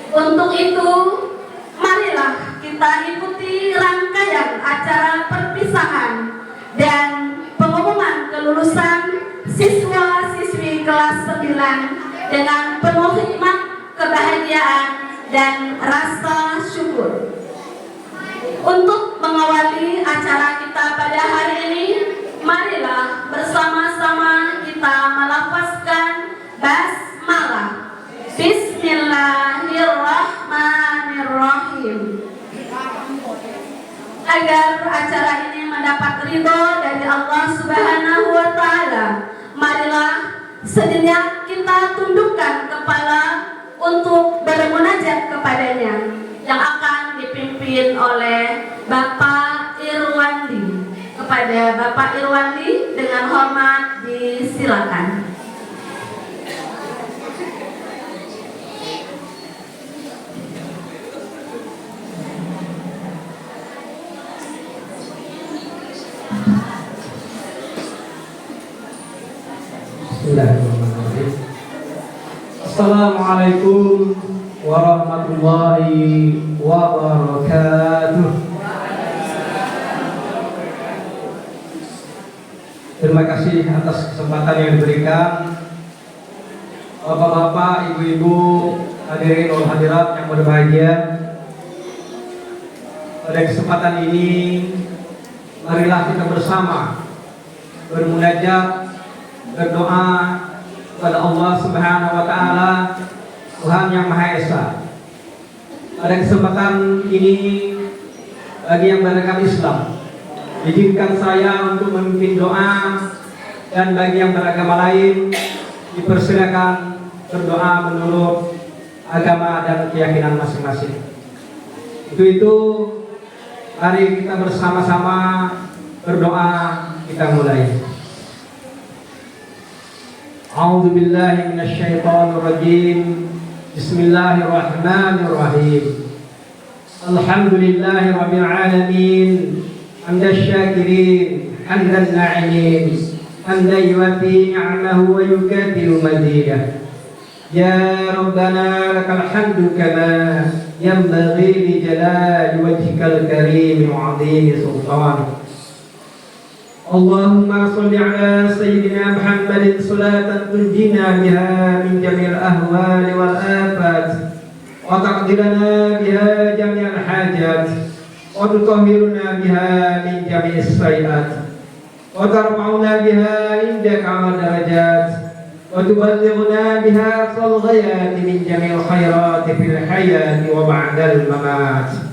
Untuk itu, marilah kita ikuti rangkaian acara perpisahan dan pengumuman kelulusan siswa-siswi kelas 9 dengan penuh hikmat, kebahagiaan, dan rasa syukur. Untuk mengawali acara kita pada hari ini, marilah bersama-sama kita melafazkan basmalah. Bismillahirrahmanirrahim. Agar acara ini mendapat ridho dari Allah Subhanahu wa Ta'ala, marilah sejenak kita tundukkan kepala untuk bermunajat kepadanya, yang akan dipimpin oleh Bapak Irwandi. Kepada Bapak Irwandi dengan hormat disilakan. Bismillahirrahmanirrahim. Assalamualaikum warahmatullahi wabarakatuh. Terima kasih atas kesempatan yang diberikan. Bapak-bapak, ibu-ibu, hadirin wal hadirat yang berbahagia. Pada kesempatan ini, marilah kita bersama bermunajat, berdoa kepada Allah Subhanahu wa Ta'ala, Tuhan yang Maha Esa. Pada kesempatan ini, bagi yang beragama Islam, izinkan saya untuk memimpin doa, dan bagi yang beragama lain dipersilakan berdoa menurut agama dan keyakinan masing-masing. Itu mari kita bersama-sama berdoa. Kita mulai. A'udzu billahi minasyaitonir rajim. Bismillahirrahmanirrahim. Alhamdulillahi rabbil alamin. Hamdasy syakirin, hamdan na'imin, hamdan yuwaffi ni'amahu wa yukafi'u mazidah. Ya Rabbana lakal hamdu kama yanbaghi li jalali wajhikal karim wa 'azimi sultanik. Allahumma salli ala sayyidina Muhammadin salatan tunjina biha min jami'il ahwali wal afat wa taqdirana biha jami'al hajat wa tutahhiruna biha min jami'is sayyi'at wa tarfa'una biha indaka 'ala darajat wa tuballighuna biha aqsal ghayati min jami'il khairati fil hayati wa ba'dal mamat.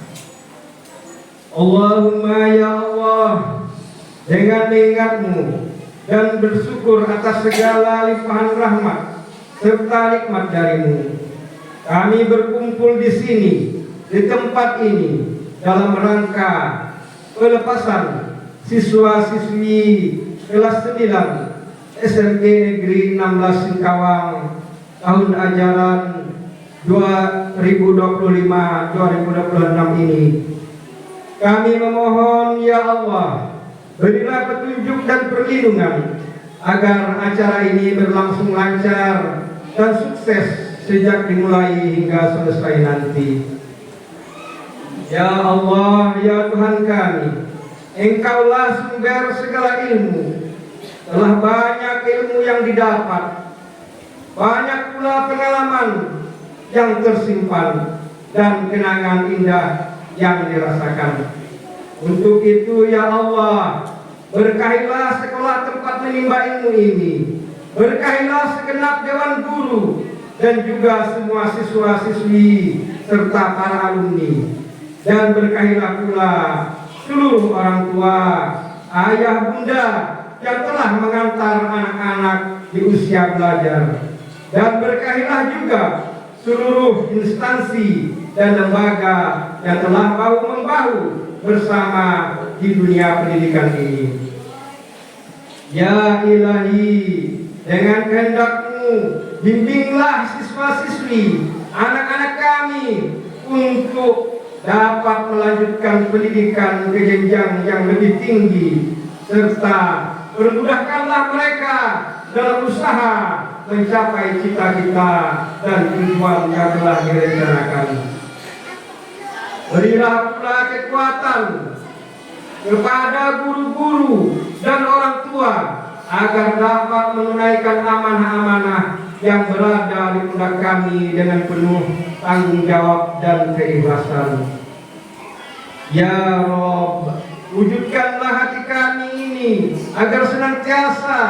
Allahumma ya Allah, dengan mengingatmu dan bersyukur atas segala limpahan rahmat serta nikmat darimu, kami berkumpul di sini, di tempat ini, dalam rangka pelepasan siswa-siswi kelas 9 SMP Negeri 16 Singkawang tahun ajaran 2025-2026 ini. Kami memohon ya Allah, berilah petunjuk dan perlindungan agar acara ini berlangsung lancar dan sukses sejak dimulai hingga selesai nanti. Ya Allah, ya Tuhan kami, Engkaulah sumber segala ilmu. Telah banyak ilmu yang didapat, banyak pula pengalaman yang tersimpan dan kenangan indah yang dirasakan. Untuk itu ya Allah, berkahilah sekolah tempat menimba ilmu ini, berkahilah segenap dewan guru dan juga semua siswa-siswi serta para alumni, dan berkahilah pula seluruh orang tua, ayah bunda yang telah mengantar anak-anak di usia belajar, dan berkahilah juga seluruh instansi dan lembaga yang telah bahu-membahu bersama di dunia pendidikan ini. Ya Ilahi, dengan kehendak-Mu, bimbinglah siswa-siswi, anak-anak kami untuk dapat melanjutkan pendidikan ke jenjang yang lebih tinggi, serta permudahkanlah mereka dalam usaha mencapai cita-cita dan tujuan yang telah direncanakan. Berilah pula kekuatan kepada guru-guru dan orang tua agar dapat menunaikan amanah-amanah yang berada di pundak kami dengan penuh tanggung jawab dan keikhlasan. Ya Rabb, wujudkanlah hati kami ini agar senantiasa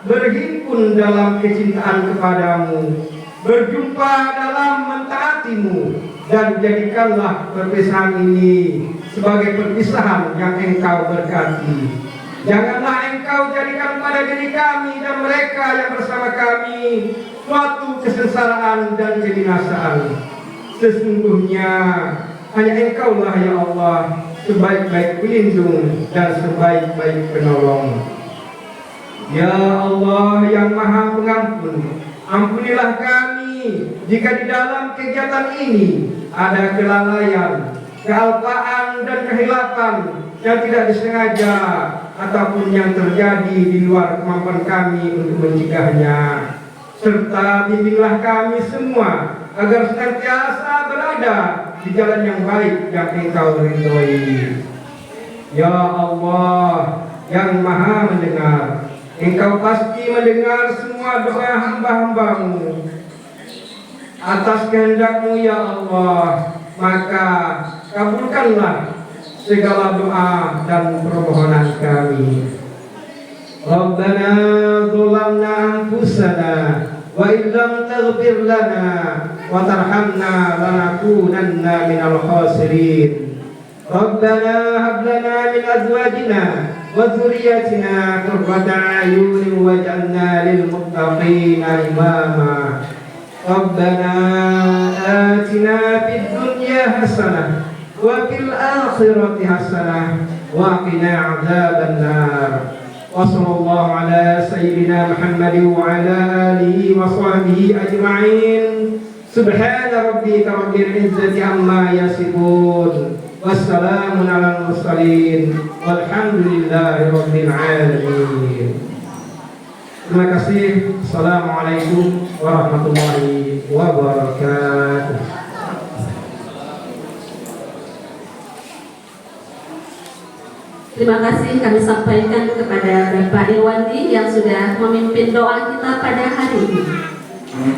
berhimpun dalam kecintaan kepadamu, berjumpa dalam mentaatimu, dan jadikanlah perpisahan ini sebagai perpisahan yang engkau berkati. Janganlah engkau jadikan pada diri kami dan mereka yang bersama kami suatu kesengsaraan dan kebinasaan. Sesungguhnya hanya engkaulah ya Allah sebaik-baik pelindung dan sebaik-baik penolong. Ya Allah yang maha pengampun, ampunilah kami jika di dalam kegiatan ini ada kelalaian, kealpaan dan kehilapan yang tidak disengaja ataupun yang terjadi di luar kemampuan kami untuk mencegahnya. Serta bimbinglah kami semua agar senantiasa berada di jalan yang baik yang engkau ridhoi. Ya Allah yang maha mendengar, engkau pasti mendengar semua doa hamba-hambamu. Atas kehendakmu ya Allah, maka kabulkanlah segala doa dan permohonan kami. Rabbana zalamna anfusana wa illam taghfir lana wa tarhamna lanakunanna minal khasirin. Rabbana hab lana min azwajina wa dhurriyyatina qurrata a'yunin waj'alna lil muttaqina imama. Rabbana atina fid dunya hasanah wa fil akhirati hasanah wa qina adzabannar. Wa sallallahu ala sayyidina Muhammad wa ala alihi wa sahbihi ajma'in. Subhana rabbika rabbil izzati amma yasifun. Wassalamun ala mursalin. Walhamdulillahi rabbil alamin. Terima kasih. Assalamualaikum warahmatullahi wabarakatuh. Terima kasih kami sampaikan kepada Bapak Irwandi yang sudah memimpin doa kita pada hari ini.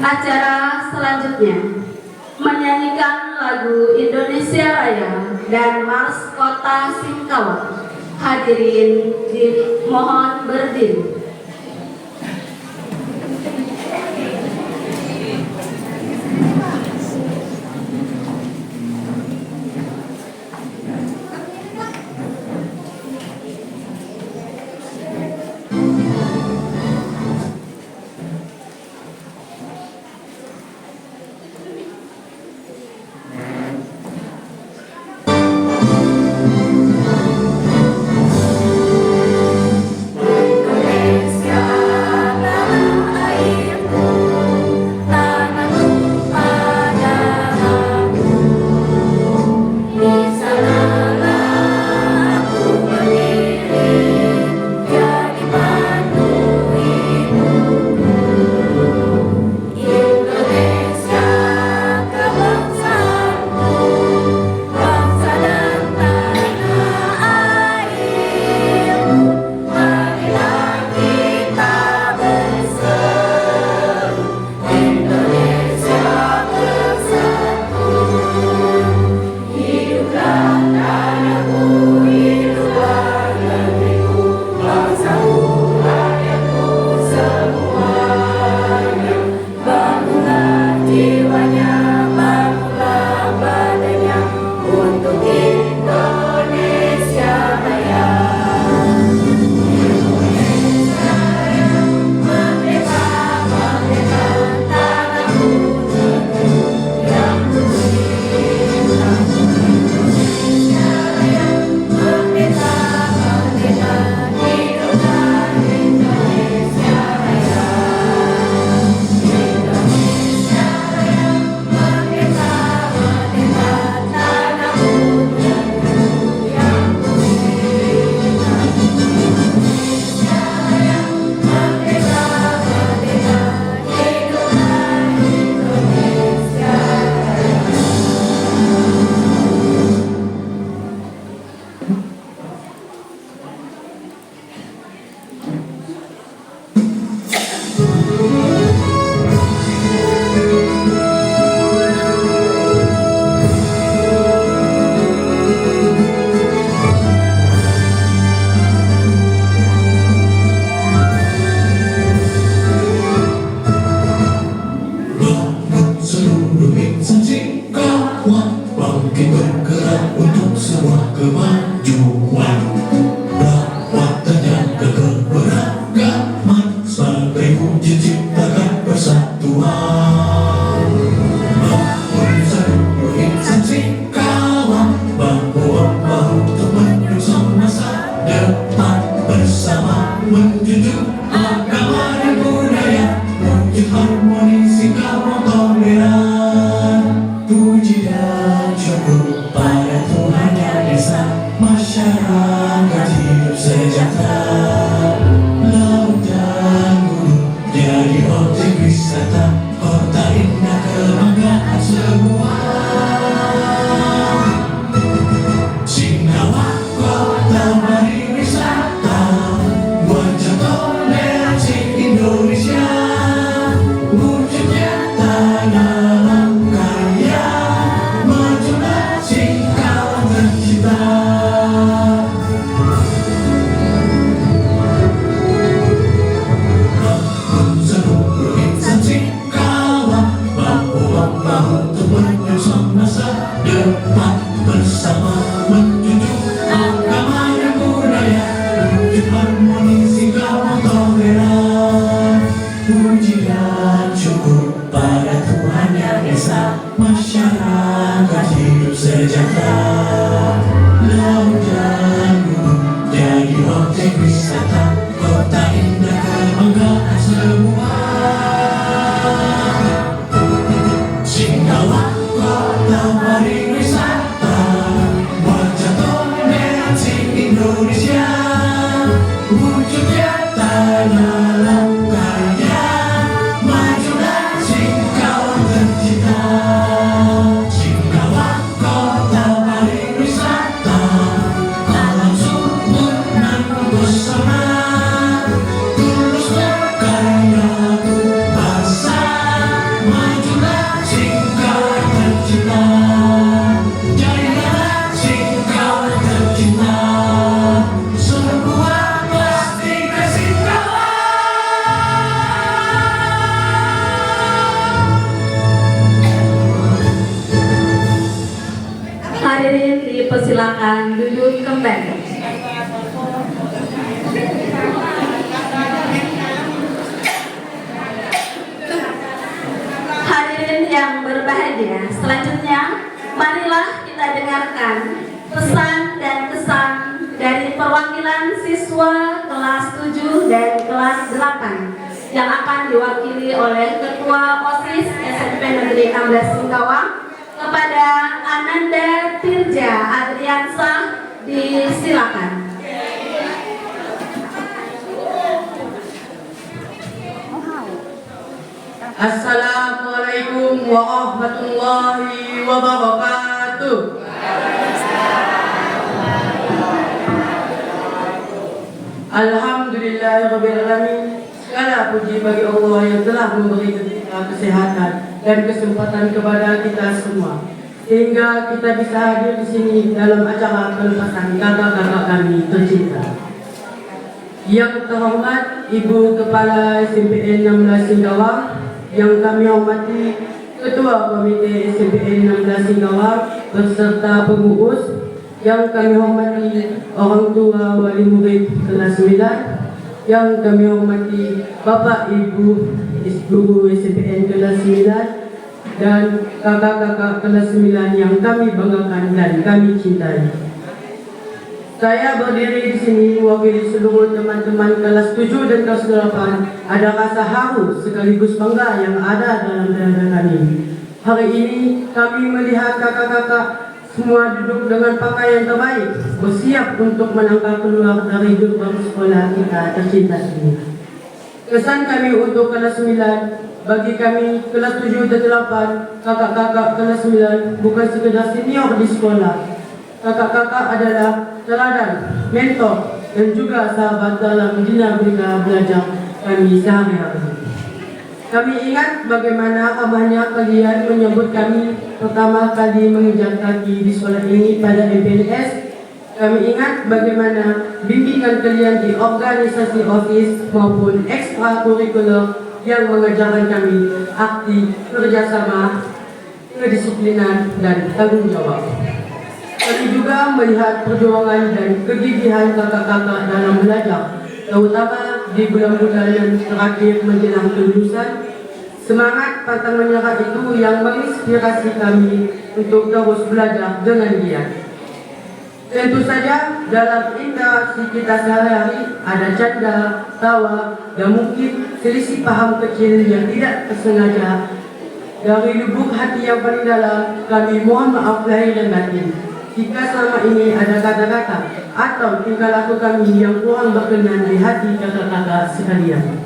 Acara selanjutnya menyanyikan lagu Indonesia Raya dan Mars Kota Singkawang. Hadirin dimohon berdiri. Indonesia akan hidup sejahtera. Laut dan gunung jadi objek wisata, kota indah kebanggaan semua. Singkawang kota pariwisata, wajah toleransi Indonesia, wujud nyata dalam karya, majulah Singkawang tercinta. Singkawang kota pariwisata, alam subur dan pesona, tulus berkarya untuk bangsa, majulah Singkawang tercinta. Jadilah Singkawang tercinta, semua pasti ke Singkawang. Hadirin dipersilakan duduk kembali. Hadirin yang berbahagia, selanjutnya marilah kita dengarkan pesan dan kesan dari perwakilan siswa kelas 7 dan kelas 8 yang akan diwakili oleh Ketua OSIS SMP Negeri 16 Singkawang kepada Ananda Tirja Adriansah. Disilakan. Assalamualaikum warahmatullahi wabarakatuh. Alhamdulillahirabbil alamin. Segala puji bagi Allah yang telah memberi kita kesehatan dan kesempatan kepada kita semua, sehingga kita bisa hadir di sini dalam acara pelepasan kakak-kakak kami tercinta. Yang terhormat Ibu Kepala SMPN 16 Singkawang, yang kami hormati Ketua Komite SMPN 16 Singkawang beserta pengurus, yang kami hormati orang tua wali murid kelas 9, yang kami hormati Bapak Ibu guru SMPN kelas 9 dan kakak-kakak kelas 9 yang kami banggakan dan kami cintai. Saya berdiri di sini mewakili seluruh teman-teman kelas 7 dan kelas 8. Ada rasa haru sekaligus bangga yang ada dalam dada kami. Hari ini kami melihat kakak-kakak semua duduk dengan pakaian terbaik, bersiap untuk melangkah keluar dari gerbang sekolah kita tercinta ini. Kesan kami untuk kelas 9, bagi kami kelas 7 dan 8, kakak-kakak kelas 9 bukan sekedar senior di sekolah. Kakak-kakak adalah teladan, mentor, dan juga sahabat dalam dinamika belajar kami sehari-hari. Kami ingat bagaimana abahnya kalian menyambut kami pertama kali menginjak kaki di sekolah ini pada MPLS. Kami ingat bagaimana bimbingan kalian di organisasi OSIS maupun ekstrakurikuler yang mengajarkan kami arti kerjasama, kedisiplinan, dan tanggung jawab. Kami juga melihat perjuangan dan kegigihan kakak-kakak dalam belajar, terutama di bulan-bulan yang terakhir menjelang kelulusan. Semangat pantang menyerah itu yang menginspirasi kami untuk terus belajar dengan giat. Tentu saja dalam interaksi kita sehari-hari ada canda, tawa, dan mungkin selisih paham kecil yang tidak tersengaja. Dari lubuk hati yang paling dalam, kami mohon maaf lahir dan batin jika selama ini ada kata-kata atau tingkah laku kami yang kurang berkenan di hati kakak-kakak sekalian.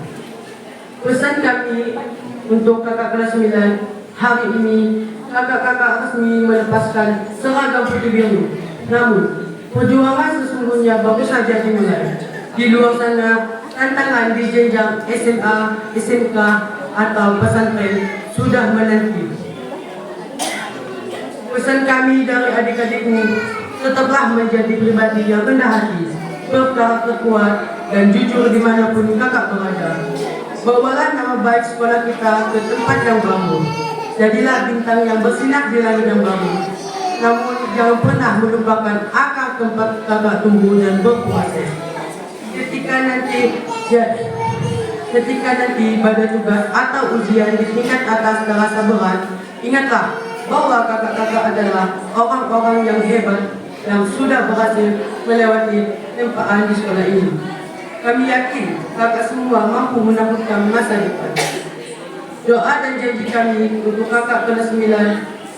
Pesan kami untuk kakak kelas 9, hari ini kakak-kakak resmi melepaskan seragam putih biru. Namun, perjuangan sesungguhnya baru saja dimulai. Di luar sana, tantangan di jenjang SMA, SMK, atau pesantren sudah menanti. Pesan kami dari adik-adikmu, tetaplah menjadi pribadi yang rendah hati, berkarakter kuat, dan jujur dimanapun kakak berada. Bawalah nama baik sekolah kita ke tempat yang baru. Jadilah bintang yang bersinar di langit yang baru. Namun jangan pernah melupakan akar tempat kakak tumbuh dan berproses. Ketika nanti pada tugas atau ujian di tingkat atas terasa berat, ingatlah bahwa kakak-kakak adalah orang-orang yang hebat yang sudah berhasil melewati tempaan di sekolah ini. Kami yakin kakak semua mampu menaklukkan masa depan. Doa dan janji kami untuk kakak kelas 9,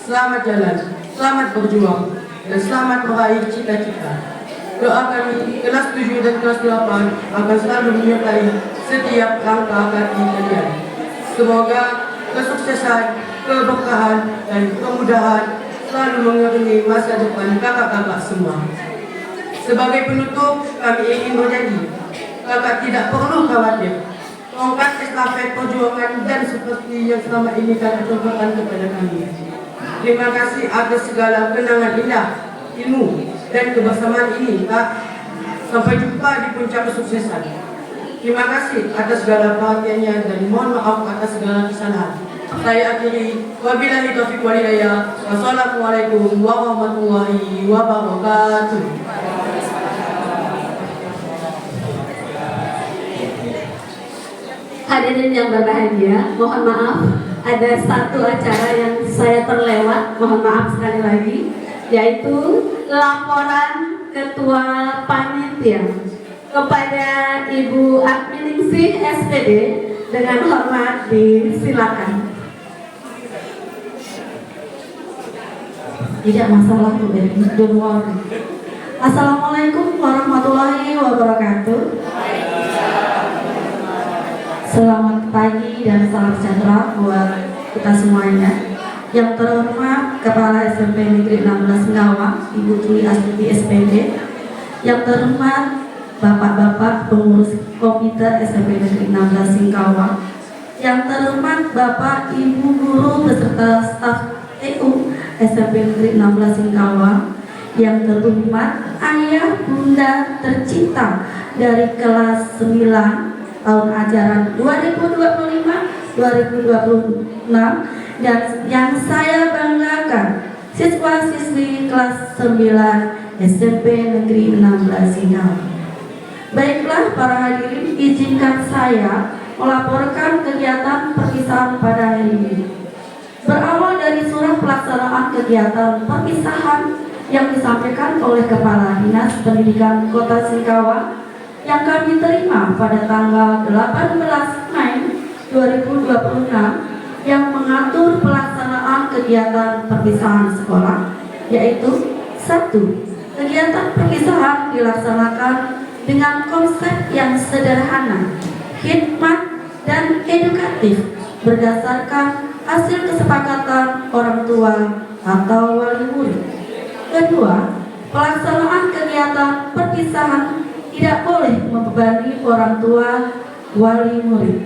selamat jalan, selamat berjuang, dan selamat meraih cita-cita. Doa kami kelas 7 dan kelas 8 akan selalu menyertai setiap langkah kaki kalian. Semoga kesuksesan, keberkahan, dan kemudahan selalu mengiringi masa depan kakak-kakak semua. Sebagai penutup, kami ingin berjanji, kakak tidak perlu khawatir. Tongkat estafet perjuangan dan seperti yang selama ini kakak contohkan kepada kami. Terima kasih atas segala kenangan indah, ilmu, dan kebersamaan ini, Kak. Sampai jumpa di puncak kesuksesan. Terima kasih atas segala perhatiannya dan mohon maaf atas segala kesalahan. Saya akhiri, wabillahi taufiq wal hidayah. Wassalamualaikum warahmatullahi wabarakatuh. Hadirin yang berbahagia, mohon maaf ada satu acara yang saya terlewat, mohon maaf sekali lagi, yaitu laporan Ketua Panitia kepada Ibu Adminingsih SPD dengan hormat disilakan. Tidak masalah Bu Eri, don't worry. Assalamualaikum warahmatullahi wabarakatuh. Selamat pagi dan salam sejahtera buat kita semuanya. Yang terhormat Kepala SMP Negeri 16 Ngawang, Ibu Twi Astuti SPD. Yang terhormat Bapak-bapak pengurus Komite SMP Negeri 16 Singkawang. Yang terhormat Bapak Ibu guru beserta staf TU SMP Negeri 16 Singkawang. Yang terhormat ayah bunda tercinta dari kelas 9 tahun ajaran 2025-2026 dan yang saya banggakan siswa-siswi kelas 9 SMP Negeri 16 Singkawang. Baiklah para hadirin, izinkan saya melaporkan kegiatan perpisahan pada hari ini. Berawal dari surat pelaksanaan kegiatan perpisahan yang disampaikan oleh Kepala Dinas Pendidikan Kota Singkawang yang kami terima pada tanggal 18 Mei 2026 yang mengatur pelaksanaan kegiatan perpisahan sekolah, yaitu 1. Kegiatan perpisahan dilaksanakan dengan konsep yang sederhana, khidmat, dan edukatif berdasarkan hasil kesepakatan orang tua atau wali murid. 2. Pelaksanaan kegiatan perpisahan tidak boleh membebani orang tua wali murid.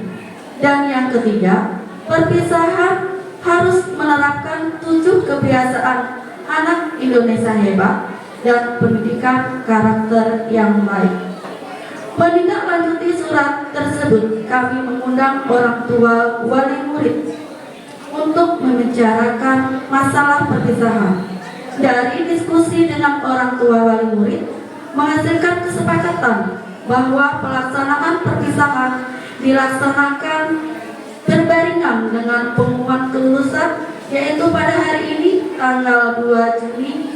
Dan yang ketiga, perpisahan harus menerapkan 7 kebiasaan anak Indonesia hebat dan pendidikan karakter yang baik. Menindaklanjuti surat tersebut, kami mengundang orang tua wali murid untuk membicarakan masalah perpisahan. Dari diskusi dengan orang tua wali murid, menghasilkan kesepakatan bahwa pelaksanaan perpisahan dilaksanakan berbarengan dengan pengumuman kelulusan, yaitu pada hari ini tanggal 2 Juni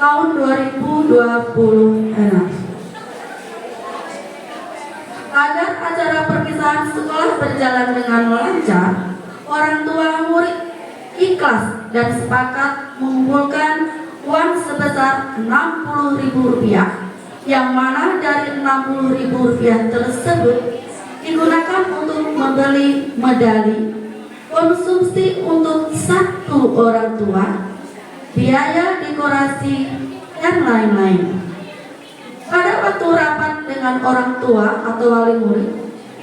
tahun 2026. Agar acara perpisahan sekolah berjalan dengan lancar, orang tua murid ikhlas dan sepakat mengumpulkan uang sebesar Rp60.000, yang mana dari Rp60.000 tersebut digunakan untuk membeli medali, konsumsi untuk 1 orang tua, biaya dekorasi, dan lain-lain. Pada waktu rapat dengan orang tua atau wali murid,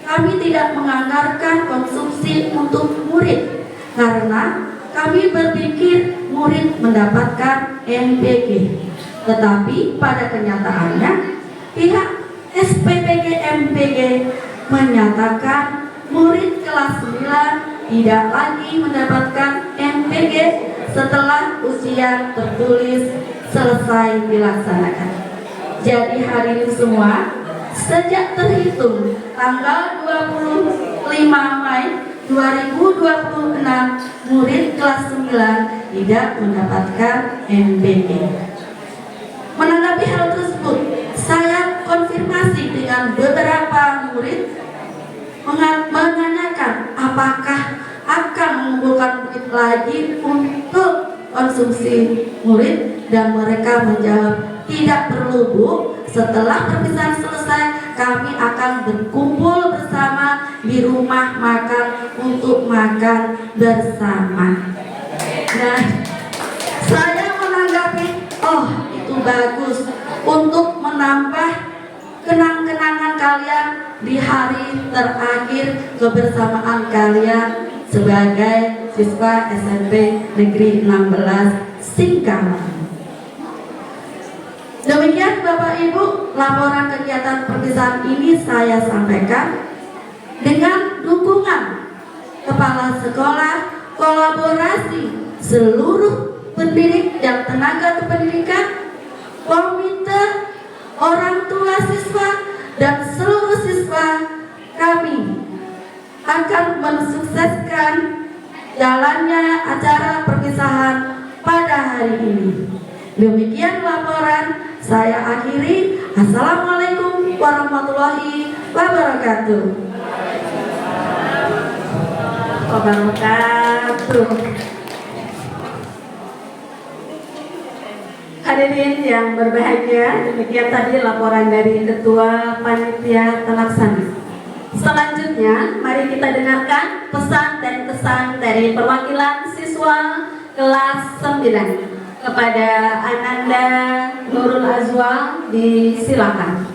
kami tidak menganggarkan konsumsi untuk murid karena kami berpikir murid mendapatkan MPG. Tetapi pada kenyataannya pihak SPPG MPG menyatakan murid kelas 9 tidak lagi mendapatkan MPG setelah ujian tertulis selesai dilaksanakan. Jadi hadirin semua, sejak terhitung tanggal 25 Mei 2026 murid kelas 9 tidak mendapatkan NBP. Menanggapi hal tersebut, saya konfirmasi dengan beberapa murid menanyakan apakah akan mengumpulkan duit lagi untuk konsumsi murid, dan mereka menjawab tidak perlu Bu, setelah perpisahan selesai kami akan berkumpul bersama di rumah makan untuk makan bersama. Nah, saya menanggapi, oh itu bagus untuk menambah kenang-kenangan kalian di hari terakhir kebersamaan kalian sebagai siswa SMP Negeri 16 Singkawang. Demikian Bapak Ibu, laporan kegiatan perpisahan ini saya sampaikan dengan dukungan kepala sekolah, kolaborasi seluruh pendidik dan tenaga kependidikan, komite, orang tua siswa, dan seluruh siswa. Kami akan mensukseskan jalannya acara perpisahan pada hari ini. Demikian laporan saya akhiri. Assalamualaikum warahmatullahi wabarakatuh. Wabarakatuh. Hadirin yang berbahagia, demikian tadi laporan dari Ketua Panitia Pelaksana. Selanjutnya, mari kita dengarkan pesan dan kesan dari perwakilan siswa kelas 9. Kepada Ananda Nurul Azwa, disilakan.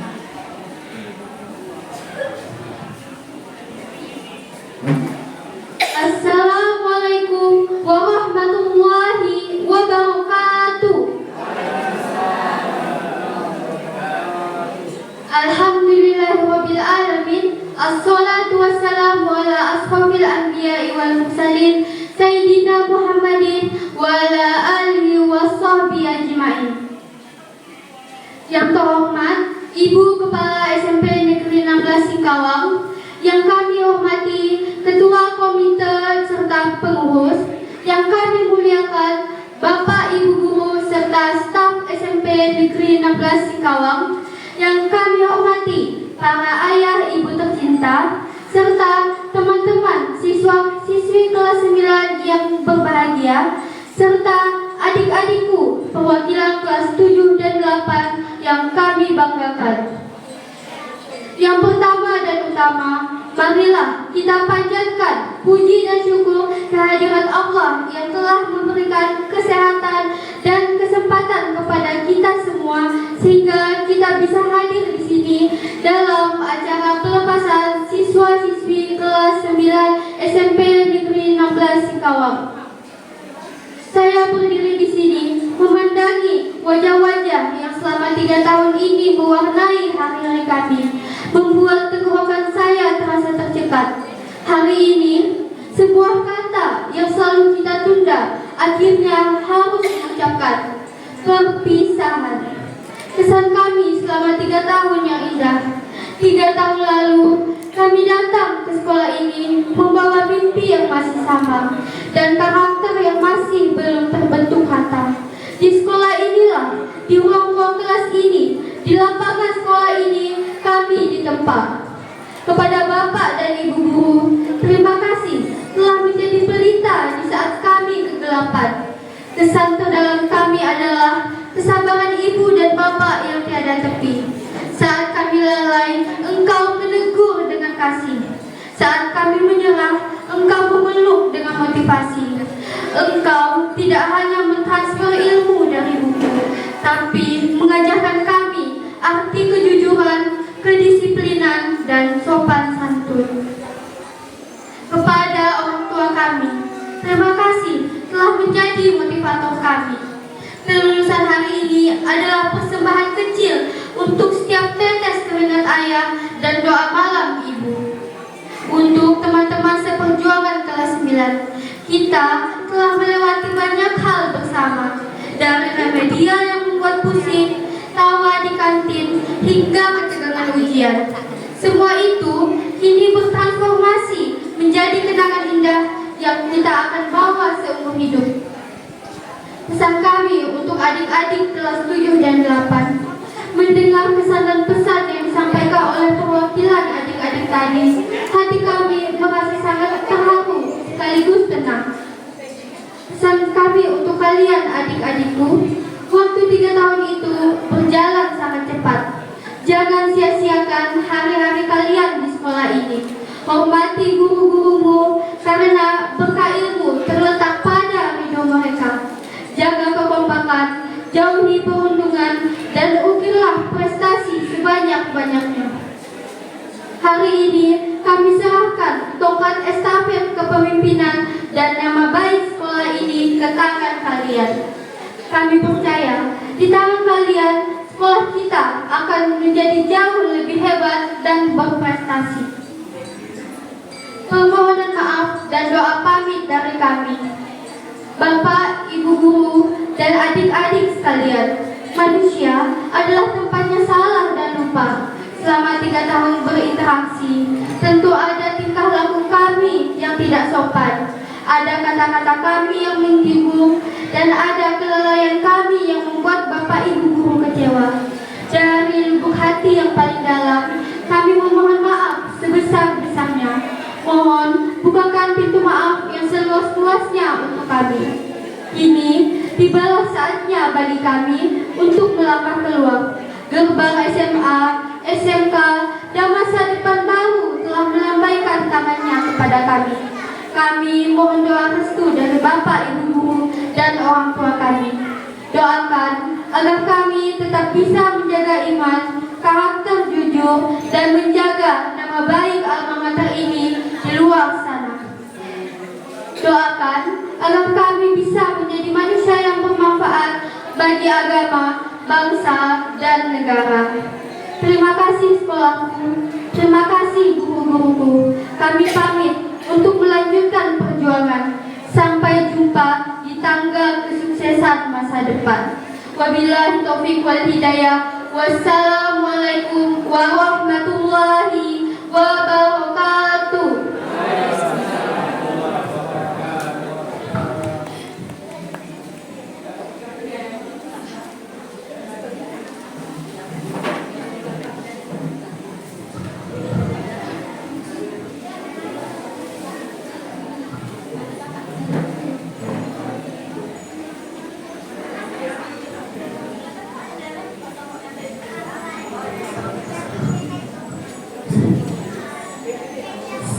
Assalamualaikum warahmatullahi wabarakatuh. Alhamdulillahirabbil alamin. Assalatu wassalamu ala asrofil anbiya'i wal mursalin Sayyidina Muhammadin wa ala alihi wa sahbihi ajma'in. Yang terhormat Ibu Kepala SMP Negeri 16 Singkawang, yang kami hormati Ketua Komite serta pengurus, yang kami muliakan Bapak Ibu Guru serta staf SMP Negeri 16 Singkawang, yang kami hormati para ayah ibu tercinta, serta teman-teman siswa-siswi kelas 9 yang berbahagia, serta adik-adikku perwakilan kelas 7 dan 8 yang kami banggakan. Yang pertama dan utama, marilah kita panjatkan puji dan syukur kehadirat Allah yang telah memberikan kesehatan dan kesempatan kepada kita semua sehingga kita bisa hadir di sini dalam acara pelepasan siswa-siswi kelas 9 SMP Negeri 16 Singkawang. Saya berdiri di sini memandangi wajah-wajah yang selama 3 tahun ini mewarnai hari-hari kami, membuat tenggorokan saya terasa tercekat. Hari ini, sebuah kata yang selalu kita tunda akhirnya harus diucapkan: perpisahan. Kesan kami selama 3 tahun yang indah. 3 tahun lalu, kami datang ke sekolah ini membawa mimpi yang masih sama dan karakter yang masih belum terbentuk hatta. Di sekolah inilah, di ruang-ruang kelas ini, di lapangan sekolah ini, kami ditempa. Kepada Bapak dan Ibu Guru, terima kasih telah menjadi pelita di saat kami kegelapan. Kesan terdalam kami adalah kesabaran Ibu dan Bapak yang tiada tepi. Saat kami lalai, Engkau menegur dengan kasih. Saat kami menyerah, Engkau memeluk dengan motivasi. Engkau tidak hanya mentransfer ilmu dari buku, tapi mengajarkan kami arti kejujuran, kedisiplinan, dan sopan santun. Kepada orang tua kami, terima kasih telah menjadi motivator kami. Kelulusan hari ini adalah persembahan kecil untuk setiap tetes keringat ayah dan doa malam ibu. Untuk teman-teman seperjuangan kelas 9, kita telah melewati banyak hal bersama, dari remedial yang membuat pusing, tawa di kantin, hingga ketegangan ujian. Semua itu kini bertransformasi menjadi menjadi kenangan indah yang kita akan bawa seumur hidup. Pesan kami untuk adik-adik kelas 7 dan 8, mendengar pesan dan pesan yang disampaikan oleh perwakilan adik-adik tadi, hati kami merasa sangat terharu sekaligus tenang. Pesan kami untuk kalian adik-adikku, waktu 3 tahun itu berjalan sangat cepat. Jangan sia-siakan hari-hari kalian di sekolah ini. Hormati guru-gurumu karena berkah ilmu terletak pada ridho mereka. Jaga kekompakan, jauhi perundungan, dan ukirlah prestasi sebanyak-banyaknya. Hari ini kami serahkan tongkat estafet kepemimpinan dan nama baik sekolah ini ke tangan kalian. Kami percaya di tangan kalian sekolah kita akan menjadi jauh lebih hebat dan berprestasi. Permohonan maaf dan doa pamit dari kami. Bapak, Ibu guru, dan adik-adik sekalian, manusia adalah tempatnya salah dan lupa. Selama 3 tahun berinteraksi, tentu ada tingkah laku kami yang tidak sopan, ada kata-kata kami yang menyinggung, dan ada kelalaian kami yang membuat Bapak Ibu guru kecewa. Dari lubuk hati yang paling dalam, kami memohon maaf sebesar-besarnya. Mohon bukakan pintu maaf yang seluas-luasnya untuk kami. Kini tibalah saatnya bagi kami untuk melangkah keluar. Gerbang SMA, SMK, dan masa depan baru telah melambaikan tangannya kepada kami. Kami mohon doa restu dari Bapak, Ibu guru, dan orang tua kami. Doakan agar kami tetap bisa menjaga iman, karakter jujur, dan menjaga nama baik alma mater ini di luar sana. Doakan agar kami bisa menjadi manusia yang bermanfaat bagi agama, bangsa, dan negara. Terima kasih sekolahku, terima kasih guru-guruku. Kami pamit untuk melanjutkan perjuangan. Sampai jumpa di tangga kesuksesan masa depan. Wabillahi taufiq wal hidayah. Wassalamualaikum warahmatullahi wabarakatuh.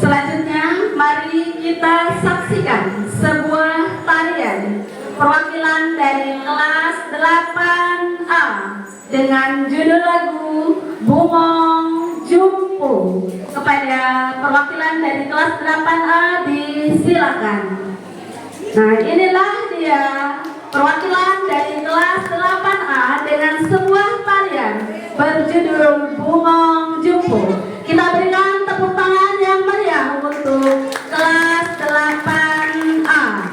Selanjutnya, mari kita saksikan sebuah tarian perwakilan dari kelas 8A dengan judul lagu Bumong Jumpo. Kepada perwakilan dari kelas 8A disilakan. Nah, inilah dia perwakilan dari kelas 8A dengan sebuah tarian berjudul Bumong Jumpo. Kita berikan tepuk tangan yang meriah untuk kelas 8A.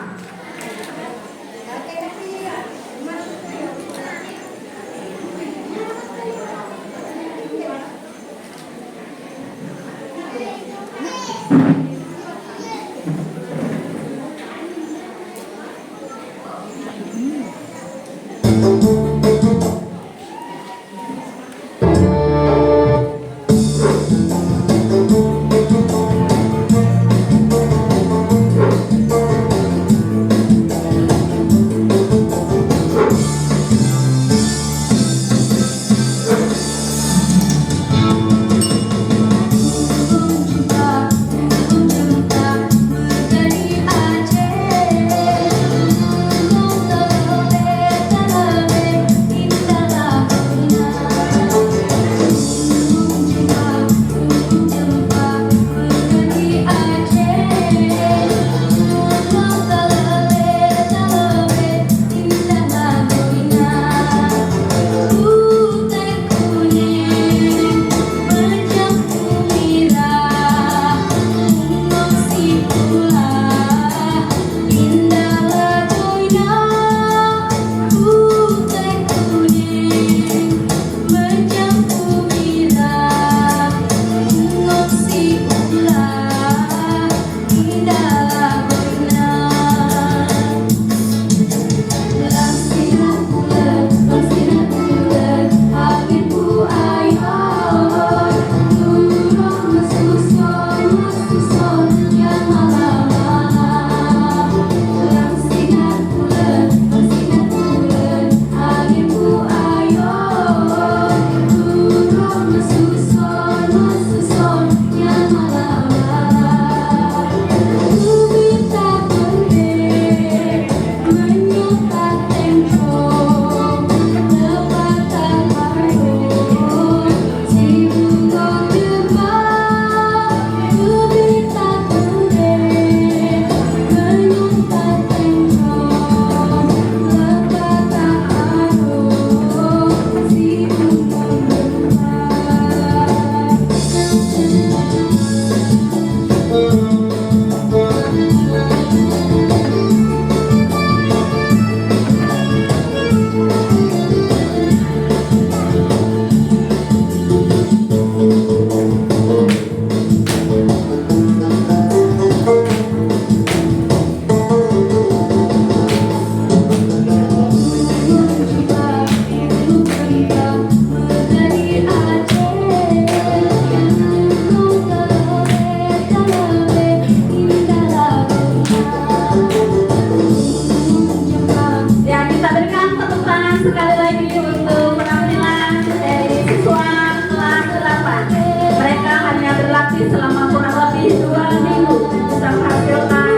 sekali lagi untuk penampilan dari siswa kelas 8. Mereka hanya berlatih selama kurang lebih 2 minggu bisa menghasilkan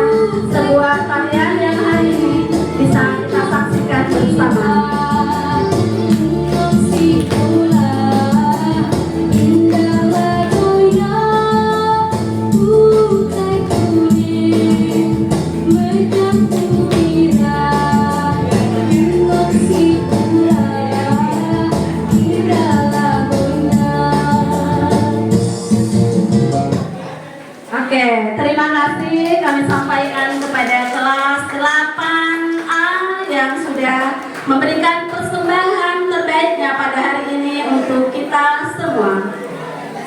sebuah tarian yang hari ini bisa kita saksikan bersama. Oke, terima kasih kami sampaikan kepada kelas 8A yang sudah memberikan persembahan terbaiknya pada hari ini untuk kita semua.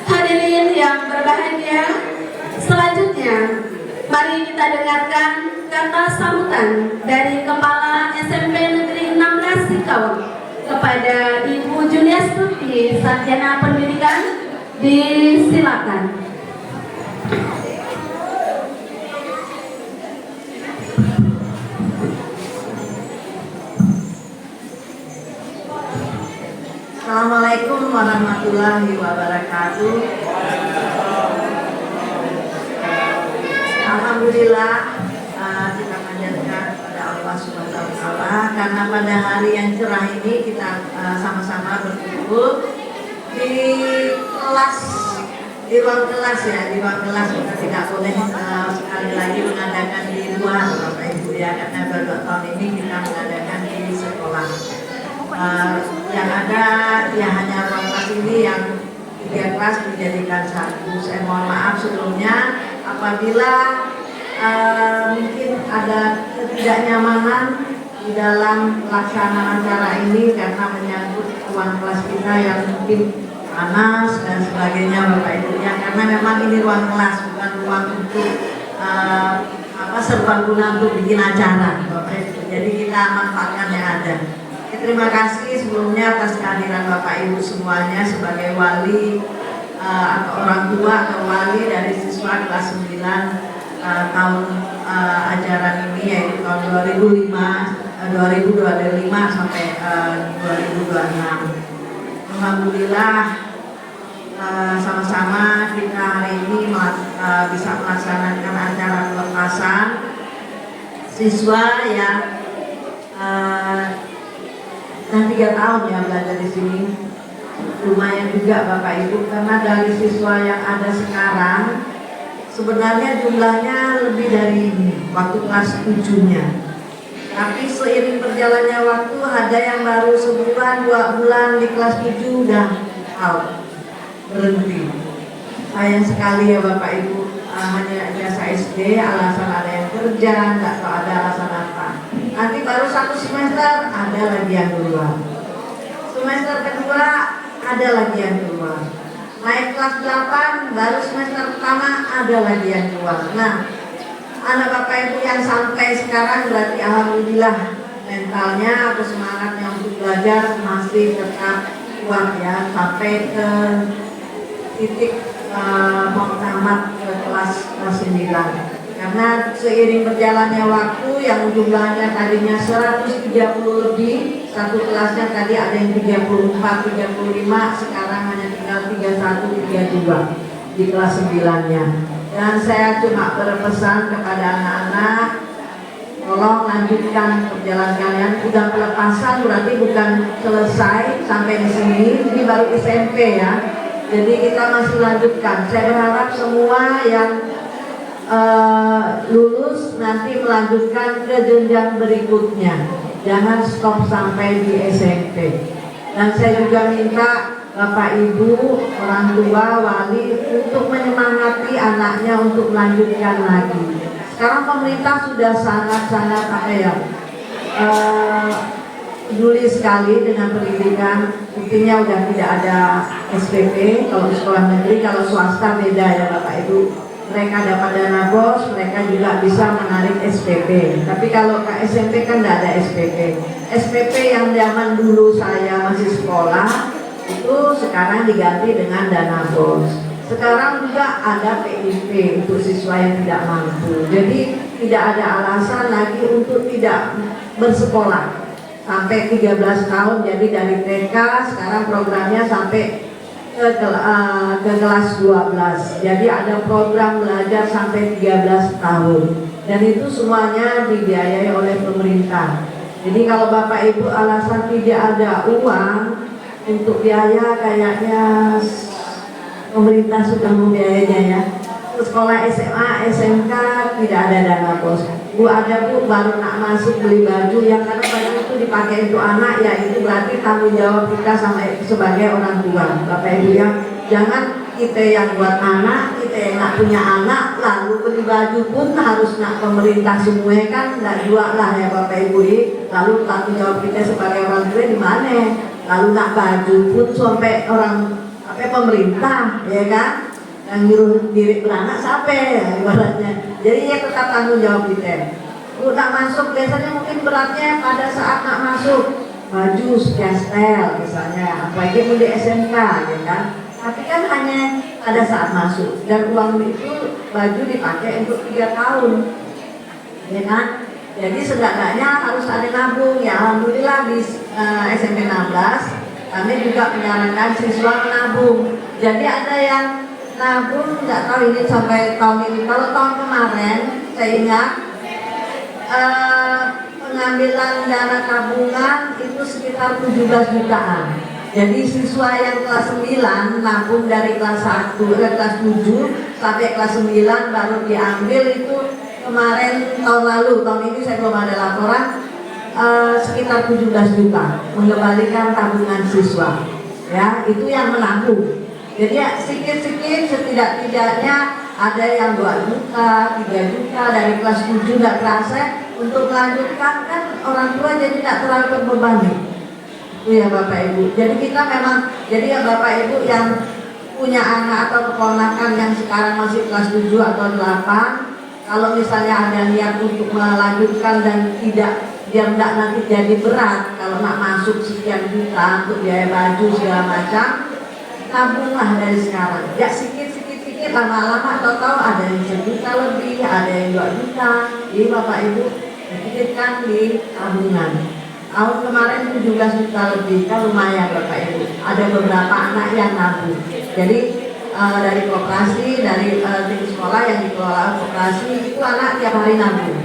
Hadirin yang berbahagia, selanjutnya mari kita dengarkan kata sambutan dari Kepala SMP Negeri 16 Sikawang kepada Ibu Juliastuti Sarjana Pendidikan. Disilakan. Assalamualaikum warahmatullahi wabarakatuh. Alhamdulillah, kita panjatkan kepada Allah Subhanahu wa Ta'ala karena pada hari yang cerah ini kita sama-sama berkumpul di kelas, di ruang kelas ya, di ruang kelas. Kita tidak boleh sekali lagi mengadakan di luar, Bapak Ibu ya, karena baru tahun ini kita mengadakan di sekolah. Yang ada ya hanya ruang kelas ini yang 3 kelas dijadikan 1. Saya mohon maaf sebelumnya apabila mungkin ada ketidaknyamanan di dalam pelaksanaan acara ini karena menyangkut ruang kelas kita yang mungkin panas dan sebagainya Bapak Ibu ya, karena memang ini ruang kelas bukan ruang untuk serbaguna untuk bikin acara Bapak Ibu. Jadi kita manfaatkan yang ada. Terima kasih sebelumnya atas kehadiran Bapak Ibu semuanya sebagai wali atau orang tua atau wali dari siswa kelas 9 tahun ajaran ini, yaitu tahun 2005 sampai 2026. Alhamdulillah sama-sama kita hari ini bisa melaksanakan acara pelepasan siswa yang 3 tahun ya belajar di sini. Lumayan juga Bapak Ibu, karena dari siswa yang ada sekarang sebenarnya jumlahnya lebih dari ini waktu kelas 7-nya. Tapi seiring berjalannya waktu ada yang baru sebulan 2 bulan di kelas 7 udah out, berhenti. Sayang sekali ya Bapak Ibu, hanya jasa SD, alasan ada yang kerja, nggak tahu ada alasan apa. Nanti baru 1 semester ada lagi yang keluar, semester kedua ada lagi yang keluar, naik kelas 8 baru semester pertama ada lagi yang keluar. Nah, anak Bapak Ibu yang sampai sekarang berarti alhamdulillah mentalnya atau semangatnya untuk belajar masih tetap kuat ya, sampai ke titik mau tamat ke kelas 9. Karena seiring berjalannya waktu yang jumlahnya tadinya 130 lebih, satu kelasnya tadi ada yang 34, 35, sekarang hanya tinggal 31, 32 di kelas 9-nya. Dan saya cuma berpesan kepada anak-anak, tolong lanjutkan perjalanan kalian. Udah pelepasan berarti bukan selesai sampai di sini, ini baru SMP ya. Jadi kita masih lanjutkan. Saya berharap semua yang lulus nanti melanjutkan ke jenjang berikutnya, jangan stop sampai di SMP. Dan saya juga minta Bapak Ibu, orang tua, wali untuk menyemangati anaknya untuk melanjutkan lagi. Sekarang pemerintah sudah sangat-sangat peduli sekali dengan pendidikan. Buktinya udah tidak ada SPP kalau di sekolah negeri, kalau swasta beda ya Bapak Ibu. Mereka dapat dana BOS, mereka juga bisa menarik SPP. Tapi kalau ke SMP kan tidak ada SPP. SPP yang zaman dulu saya masih sekolah itu sekarang diganti dengan dana BOS. Sekarang juga ada PIP untuk siswa yang tidak mampu. Jadi tidak ada alasan lagi untuk tidak bersekolah. sampai 13 tahun. Jadi dari TK sekarang programnya sampai ke kelas 12. Jadi ada program belajar sampai 13 tahun. Dan itu semuanya dibiayai oleh pemerintah. Jadi kalau Bapak Ibu alasan tidak ada uang untuk biaya, kayaknya pemerintah sudah membiayainya ya. Sekolah SMA, SMK tidak ada dana bos. Bu ada Bu baru nak masuk beli baju, yang karena baju itu dipakai untuk anak ya, itu berarti tanggung jawab kita sebagai orang tua. Bapak Ibu ya, jangan kita yang buat anak, kita yang nak punya anak, lalu beli baju pun harus nak pemerintah semua kan, nggak jual lah ya Bapak Ibu. Lalu tanggung jawab kita sebagai orang tua di mana? Lalu nak baju pun sampai orang pemerintah ya kan, yang nyuruh diri beranak sampai ya, ibaratnya. Jadi ya tetap tanggung jawab kita. Bu nak masuk biasanya mungkin beratnya pada saat nak masuk baju sekian setel misalnya, apalagi mau di SMK ya kan. Tapi kan hanya pada saat masuk, dan uang itu baju dipakai untuk 3 tahun ya kan. Jadi setidaknya harus ada nabung ya. Alhamdulillah di SMP 16 kami juga menyarankan siswa menabung. Jadi ada yang nabung, nggak tahu ini sampai tahun ini. Kalau tahun kemarin saya ingat pengambilan dana tabungan itu sekitar 17 jutaan. Jadi siswa yang kelas 9 nabung dari kelas 1 ke kelas 7 sampai kelas 9 baru diambil itu kemarin tahun lalu. Tahun ini saya belum ada laporan. Sekitar 17 juta mengembalikan tabungan siswa ya, itu yang menabung. Jadi ya sedikit-sedikit setidak-tidaknya ada yang 2 juta, 3 juta dari kelas 7 nggak terasa untuk melanjutkan, kan orang tua jadi tidak terlalu terbebani. Iya Bapak Ibu. Jadi kita memang, jadi ya Bapak Ibu yang punya anak atau keponakan yang sekarang masih kelas 7 atau 8, kalau misalnya ada niat untuk melanjutkan dan tidak, biar tidak nanti jadi berat kalau nak masuk sekian juta untuk biaya baju segala macam, tabunglah dari sekarang ya, sedikit lama-lama tahu-tahu ada yang 1 juta lebih, ada yang 2 juta. Jadi Bapak Ibu pikirkan di tabungan. Tahun kemarin 17 juta lebih kan lumayan Bapak Ibu. Ada beberapa anak yang nabung. Jadi dari koperasi, dari tim sekolah yang dikelola koperasi itu anak tiap hari nabung.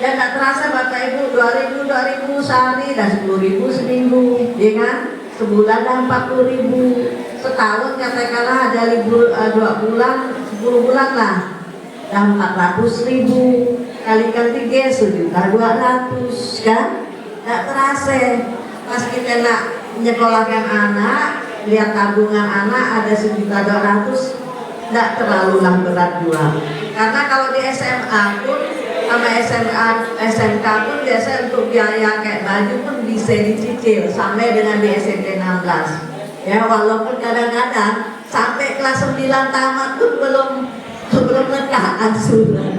Ya nggak terasa Bapak Ibu, 2000 sehari dan 10.000 seminggu, ya kan? Sebulan dan 40.000, setahun katakanlah ada libur 2 bulan, 10 bulan lah, dan 400.000 kalikan 3 1.200.000 kan? Nggak terasa. Pas kita nak menyekolahkan anak, lihat tabungan anak ada 1.200.000, nggak terlalu lah berat juga. Karena kalau di SMA pun sama SMK pun biasa untuk biaya kayak baju pun bisa dicicil sampai dengan di SMP 16 ya, walaupun kadang-kadang sampai kelas 9 tamat pun belum lekah angsuran.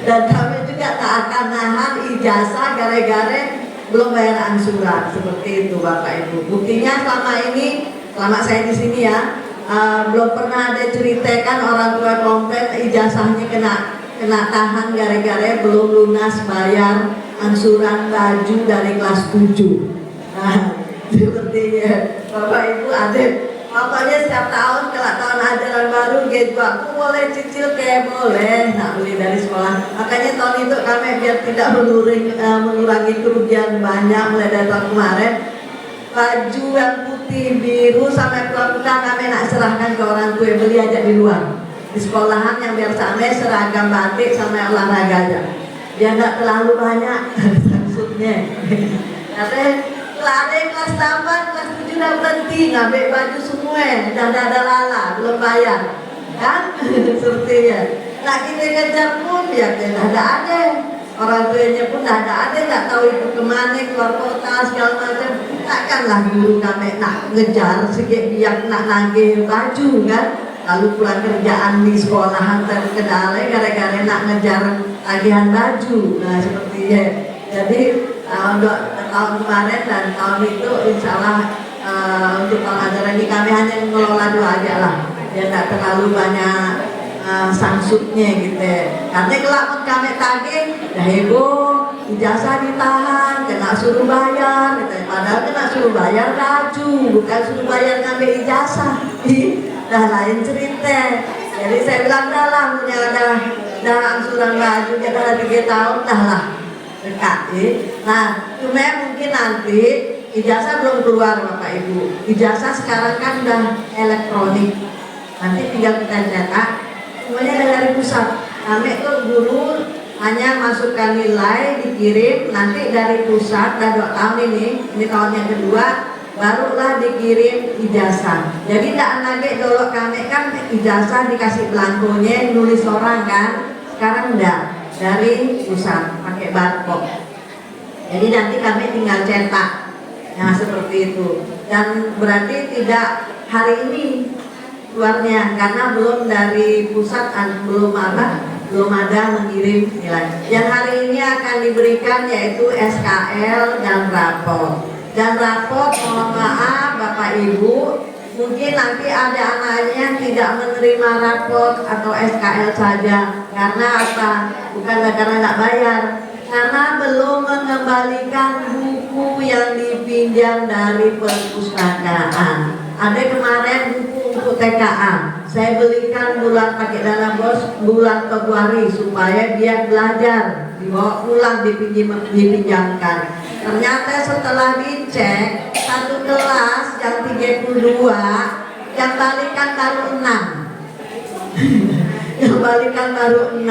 Dan kami juga tak akan nahan ijazah gara-gara belum bayar angsuran, seperti itu Bapak Ibu. Buktinya selama saya di sini ya, belum pernah ada ceritakan orang tua komplain ijazahnya kena tahan gara-gara belum lunas bayar angsuran baju dari kelas 7. Nah, sepertinya Bapak Ibu ada, pokoknya setiap tahun kalau tahun ajaran baru gitu, aku boleh cicil kayak boleh nak beli dari sekolah. Makanya tahun itu kami biar tidak mengurangi kerugian banyak mulai dari tahun kemarin, baju yang putih biru sampai pramuka kami nak serahkan ke orang tua, beli aja di luar. Di sekolahan yang biar sampai seragam batik sama olahraga aja, dia nggak terlalu banyak maksudnya. Tapi kalau ada yang kelas 8, kelas 7 udah berhenti ngambil baju semua, dan ada lala belum bayar kan sepertinya. Nah kita kejar pun ya tidak ada, orang tuanya pun nggak tahu itu kemana, keluar kota segala macam. Takkanlah guru kami nak ngejar sedikit biar nak nagih baju kan. Lalu pulang kerjaan di sekolahan terkendala gara-gara nak ngejar tagihan baju. Nah sepertinya. Jadi tahun kemarin dan tahun itu insya Allah untuk tahun ajaran ini kami hanya mengelola 2 aja lah, ya nggak terlalu banyak sangsutnya gitu. Karena kalau kami tagih dah heboh, ijazah ditahan, kena suruh bayar, padahal kena suruh bayar baju, bukan suruh bayar ngambil ijazah. Dah lain cerita. Jadi saya bilang dah lah, punya dah angsuran baju kita dah 3 tahun dah lah dekat. Nah, cuma mungkin nanti ijazah belum keluar Bapak Ibu. Ijazah sekarang kan udah elektronik. Nanti tinggal kita cetak, semuanya dari pusat. Kami tuh guru hanya masukkan nilai, dikirim, nanti dari pusat, dah 2 tahun ini tahun yang kedua, barulah dikirim ijazah. Jadi tidak lagi dulu kami kan ijazah dikasih belangkonya, nulis orang kan, sekarang enggak, dari pusat, pakai barcode. Jadi nanti kami tinggal cetak, nah seperti itu. Dan berarti tidak hari ini keluarnya, karena belum dari pusat, belum ada mengirim nilai. Yang hari ini akan diberikan yaitu SKL dan rapor. Dan rapor, mohon maaf Bapak Ibu, mungkin nanti ada anaknya yang tidak menerima rapor atau SKL saja. Karena apa? Bukan karena tidak bayar, karena belum mengembalikan buku yang dipinjam dari perpustakaan. Ada kemarin buku untuk TKA, saya belikan pakai dana bos bulan Februari supaya dia belajar, dibawa pulang dipinjamkan. Ternyata setelah dicek, satu kelas yang 32 yang balikan baru 6 yang balikan baru 6.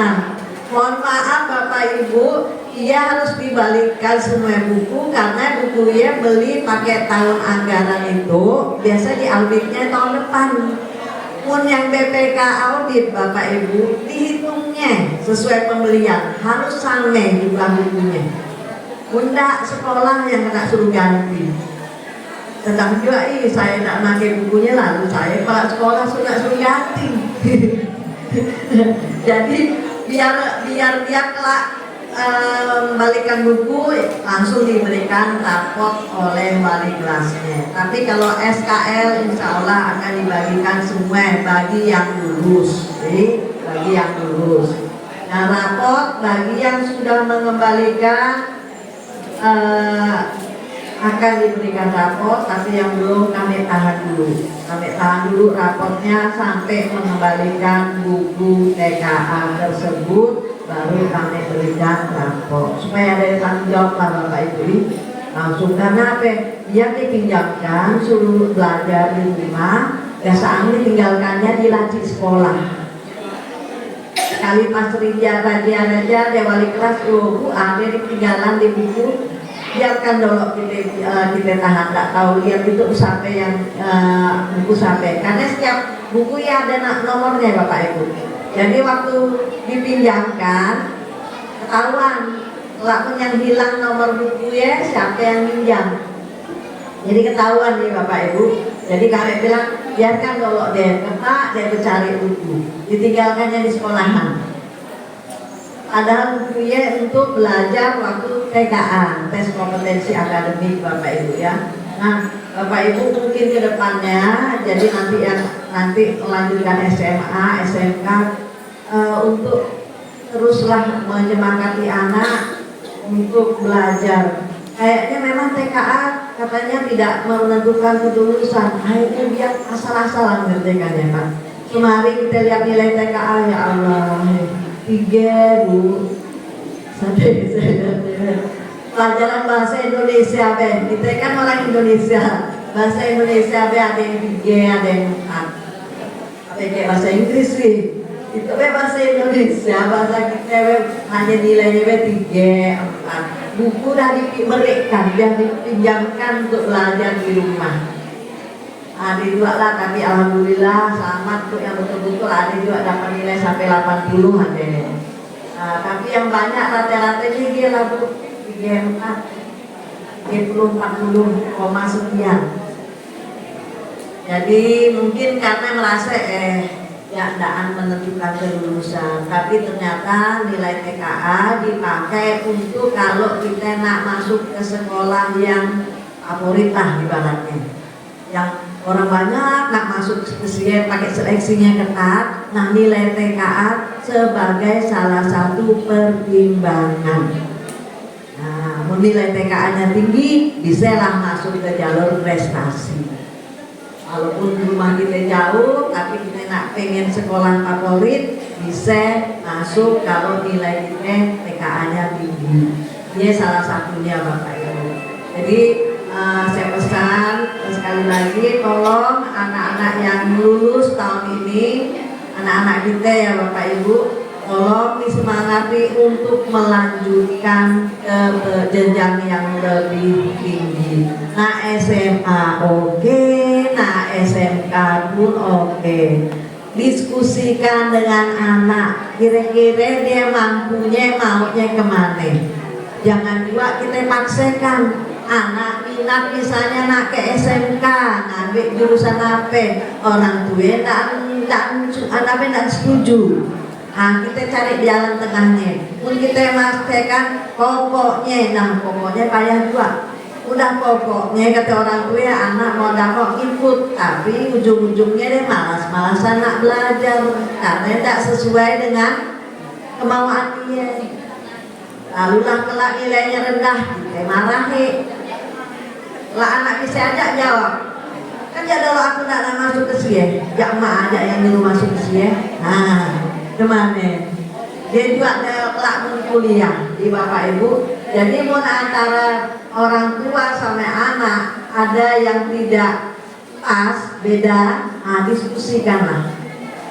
Mohon maaf Bapak Ibu, ia harus dibalikkan semua buku karena bukunya beli pakai tahun anggaran itu biasa diauditnya tahun depan. Pun yang BPK audit Bapak Ibu dihitungnya sesuai pembelian, harus sama jumlah bukunya. Bunda sekolah yang kena suruh ganti. Sedang juga saya tidak pakai bukunya, lalu saya kalau sekolah suruh ganti. Jadi biar dia kelak membalikan buku langsung diberikan raport oleh wali kelasnya. Tapi kalau SKL insya Allah akan dibagikan semua bagi yang lulus, bagi yang lulus. Nah, raport bagi yang sudah mengembalikan akan diberikan raport, tapi yang belum kami tahan dulu. Kami tahan dulu raportnya sampai mengembalikan buku TKA tersebut, baru kami berikan raport. Supaya ada tanggung jawab lah Bapak Ibu. Langsung karena apa? Dia dipinjamkan, suruh belajar di rumah, biasanya ditinggalkannya di laci sekolah. Kali pas raja dia wali kelas, Bu, ada ketinggalan di buku. Biarkan dulu kita tahan, tak tahu lihat itu sampai yang buku sampai, karena setiap buku ya ada nomornya Bapak Ibu. Jadi waktu dipinjamkan ketahuan lakukan yang hilang nomor buku ya siapa yang pinjam. Jadi ketahuan nih Bapak Ibu. Jadi kami bilang biarkan dulu dia cari buku, ditinggalkannya di sekolahan. Padahal bukunya untuk belajar waktu TKA, tes kompetensi akademik Bapak Ibu ya. Nah Bapak Ibu mungkin ke depannya, jadi nanti melanjutkan SMA, SMK untuk teruslah menyemangati anak untuk belajar. Kayaknya memang TKA katanya tidak menentukan kelulusan, akhirnya dia asal-asalan ngerjakannya Pak. Kemarin kita lihat nilai TKA, ya Allah 3 Bu, sampai pelajaran bahasa Indonesia kita kan orang Indonesia, bahasa Indonesia ada yang 3, ada yang 4, kayak bahasa Inggris sih itu bahasa Indonesia, bahasa kita hanya nilainya 3, 4. Buku dah diberikan, dia dipinjamkan untuk belajar di rumah. Ada juga lah, tapi alhamdulillah selamat untuk yang betul-betul ada juga dapat nilai sampai 80 aja. Tapi yang banyak rata-rata ini dia lah Bu, 34, 40, sekian. Jadi mungkin karena merasa tidak menentukan kelulusan, tapi ternyata nilai TKA dipakai untuk kalau kita nak masuk ke sekolah yang favorit lah ibaratnya, yang orang banyak nak masuk spesial pakai seleksinya ketat. Nah nilai TKA sebagai salah satu pertimbangan. nilai TKA-nya tinggi, bisalah masuk ke jalur prestasi. Walaupun rumah kita jauh, tapi kita nak pengen sekolah favorit, bisa masuk kalau nilai kita TKA-nya tinggi. Ini salah satunya Bapak Ibu. Jadi saya pesan sekali lagi, tolong anak-anak yang lulus tahun ini, anak-anak kita ya Bapak Ibu, tolong disemangati untuk melanjutkan ke jenjang yang lebih tinggi. Nah SMA oke, nah SMK pun oke. Diskusikan dengan anak, kira-kira dia mampunya maunya kemana. Jangan juga kita paksakan anak minat misalnya nak ke SMK, ngambil jurusan apa, orang tua tidak setuju. Nah, kita cari jalan tengahnya. Pun kita pastikan pokoknya, pokoknya payah juga. Udah pokoknya kata orang tua anak mau ikut, tapi ujung-ujungnya dia malas-malasan nak belajar karena tidak sesuai dengan kemauan dia. Lalu lah kelak nilainya rendah, kita marahi. Lah anak bisa ajak jawab. Kan ya kalau aku tidak masuk ke sini, ya emak aja yang nyuruh masuk ke sini. Nah, kemana? Dia juga kelak kuliah di Bapak Ibu. Jadi pun antara orang tua sama anak ada yang tidak pas, beda, nah diskusikanlah.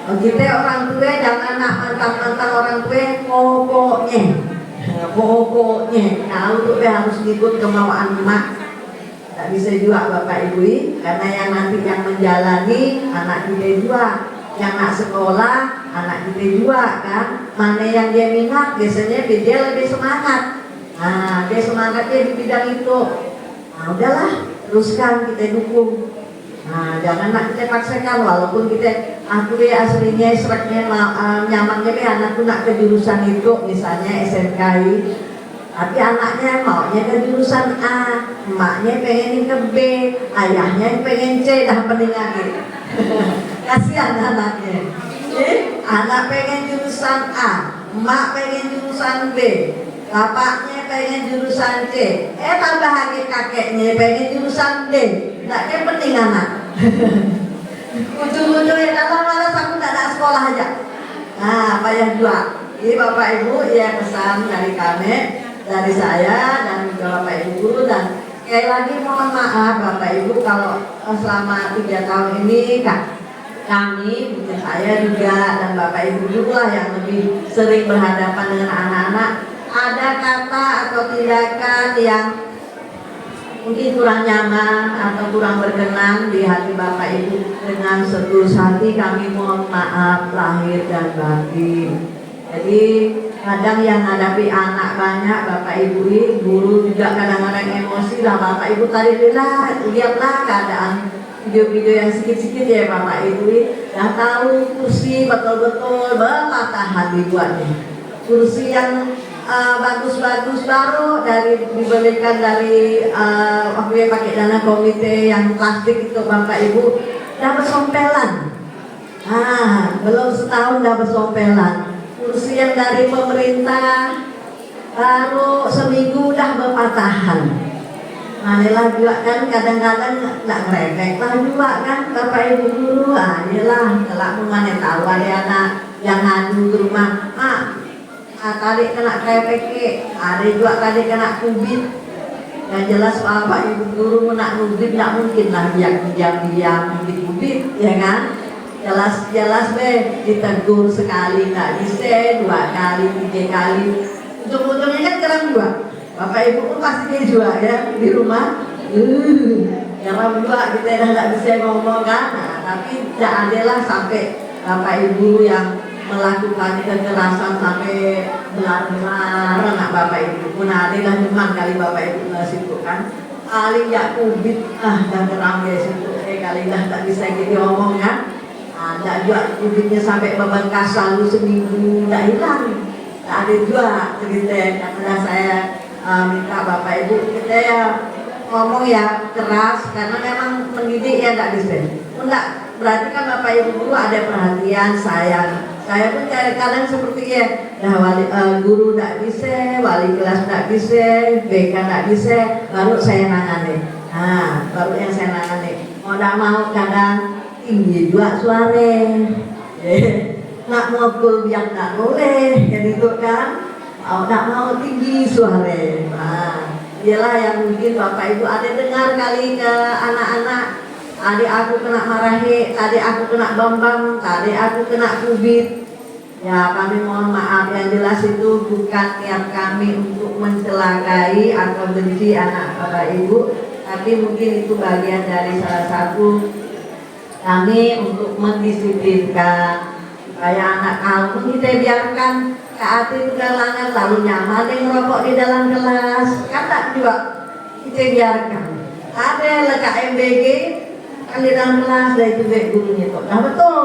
Kita orang tua jangan nak mentang-mentang orang tua pokoknya. Nah untuk dia harus ikut kemauan emak. Tak bisa juga Bapak Ibu, karena yang nanti yang menjalani anak kita juga. Yang nak sekolah, anak kita juga kan. Mana yang dia minat, biasanya dia lebih semangat. Nah, dia semangatnya di bidang itu. Nah, udahlah, teruskan kita dukung. Nah, jangan nak kita paksakan, walaupun kita aku ya aslinya seraknya nyamannya anakku nak ke jurusan itu, misalnya SMKI. Tapi anaknya maunya ke jurusan A, emaknya pengen ke B, ayahnya pengen C, dah pendengar gitu. Kasihan anaknya. Anak pengen jurusan A, emak pengen jurusan B, bapaknya pengen jurusan C, tambah lagi kakeknya pengen jurusan D. Nggak kayak penting anak. Ujung-ujungnya datang malas aku nggak ada sekolah aja. Nah, payah juga. Jadi Bapak Ibu ya pesan dari kami, dari saya dan juga Bapak Ibu guru, dan sekali lagi mohon maaf Bapak Ibu kalau selama 3 tahun ini kami, mungkin saya juga dan Bapak Ibu juga yang lebih sering berhadapan dengan anak-anak, ada kata atau tindakan yang mungkin kurang nyaman atau kurang berkenan di hati Bapak Ibu. Dengan setulus hati kami mohon maaf lahir dan batin. Jadi kadang yang hadapi anak banyak Bapak Ibu, guru juga kadang-kadang emosi lah Bapak Ibu. Tadi lihatlah keadaan video-video yang sikit-sikit ya Bapak Ibu, dah tahu kursi betul-betul berpatahan dibuatnya. Kursi yang bagus-bagus baru dibelikan dari waktu ya pakai dana komite yang plastik itu Bapak Ibu, dah bersompelan. Belum setahun dah bersompelan. Kursi yang dari pemerintah baru seminggu dah berpatahan. Inilah juga kan kadang-kadang nggak ngerepek lah juga kan Bapak Ibu guru. Inilah kalau mana tahu ada anak yang ngadu ke rumah, tadi kena krepek, ada juga tadi kena kubit. Yang jelas Bapak Ibu guru nak kubit nggak mungkin lah diam-diam kubit, ya kan? Jelas ditegur sekali nggak bisa, 2 kali, 3 kali, ujung-ujungnya kan kerang juga. Bapak Ibu pun pasti juga ya di rumah. Yang juga kita dah nggak bisa ngomong kan. Tapi tidak adalah sampai Bapak Ibu yang melakukan kekerasan sampai belar-belar anak Bapak Ibu pun adalah cuman kali Bapak Ibu nggak situ kan. Kali ya kubit dan terang ya situ. Kali dah tak bisa gitu ngomong kan. Tidak juga kubitnya sampai bebekas lalu seminggu tidak hilang. Tak ada juga cerita yang saya minta Bapak Ibu kita ya ngomong ya keras karena memang mendidik ya nggak bisa. Enggak berarti kan Bapak Ibu guru ada perhatian sayang. Saya pun kadang-kadang seperti ya guru tak bisa, wali kelas tak bisa, BK tak bisa, baru saya nangani. Nah, baru yang saya nangani. Mau tak mau kadang tinggi juga suara, nak ngokul yang tak boleh, jadi itu kan. Mau tak mau tinggi suara. Nah, ialah yang mungkin Bapak Ibu ada dengar kali ke anak-anak. Adik aku kena marahi, adik aku kena bambang, adik aku kena kubit. Ya, kami mohon maaf, yang jelas itu bukan niat kami untuk mencelakai atau benci anak Bapak Ibu, tapi mungkin itu bagian dari salah satu kami untuk mendisiplinkan supaya anak kalau kita biarkan ke hati kegalangan lalu nyaman yang merokok di dalam kelas, kata juga kita biarkan. Ada lekat MBG kan di dalam kelas dari juga gurunya kok, nah betul,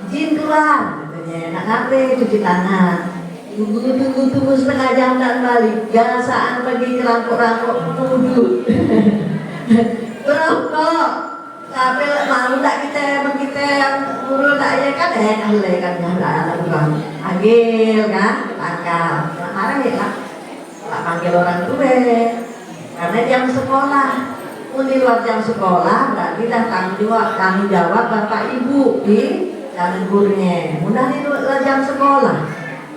izin keluar. Nak ngapain cuci tangan, tunggu setengah jam dan balik, gasaan pergi ke rampok-rampok duduk berokok, tapi mau tak kita yang guru tak ya kan kan anak orang panggil kan, tangkal, marah ya kan, tak panggil orang tua, karena jam sekolah, di luar jam sekolah berarti datang juga tanggung jawab Bapak Ibu di dan gurunya, mudah di jam sekolah.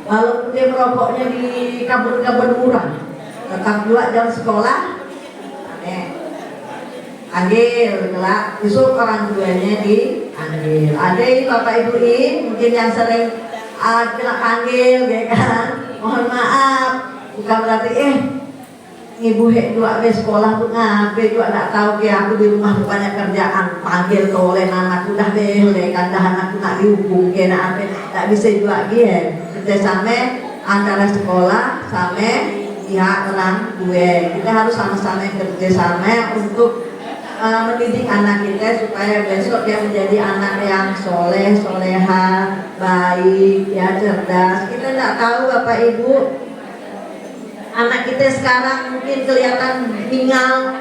Walaupun dia merokoknya di kabur-kabur murah, tetap juga jam sekolah. Panggil, kelak besok orang tuanya dipanggil. Ada Bapak Ibu mungkin yang sering kena panggil, ya kan? Mohon maaf, bukan berarti ibu dua ke sekolah tuh ngapain juga tak tahu ke aku di rumah banyak kerjaan panggil ke oleh anakku dah boleh kan dah anakku nak dihukum ke nak apa tak bisa juga kita sama antara sekolah sama pihak orang tua kita harus sama-sama kerja sama untuk mendidik anak kita supaya besok dia menjadi anak yang soleh soleha baik ya cerdas. Kita tidak tahu Bapak Ibu anak kita sekarang mungkin kelihatan bingal,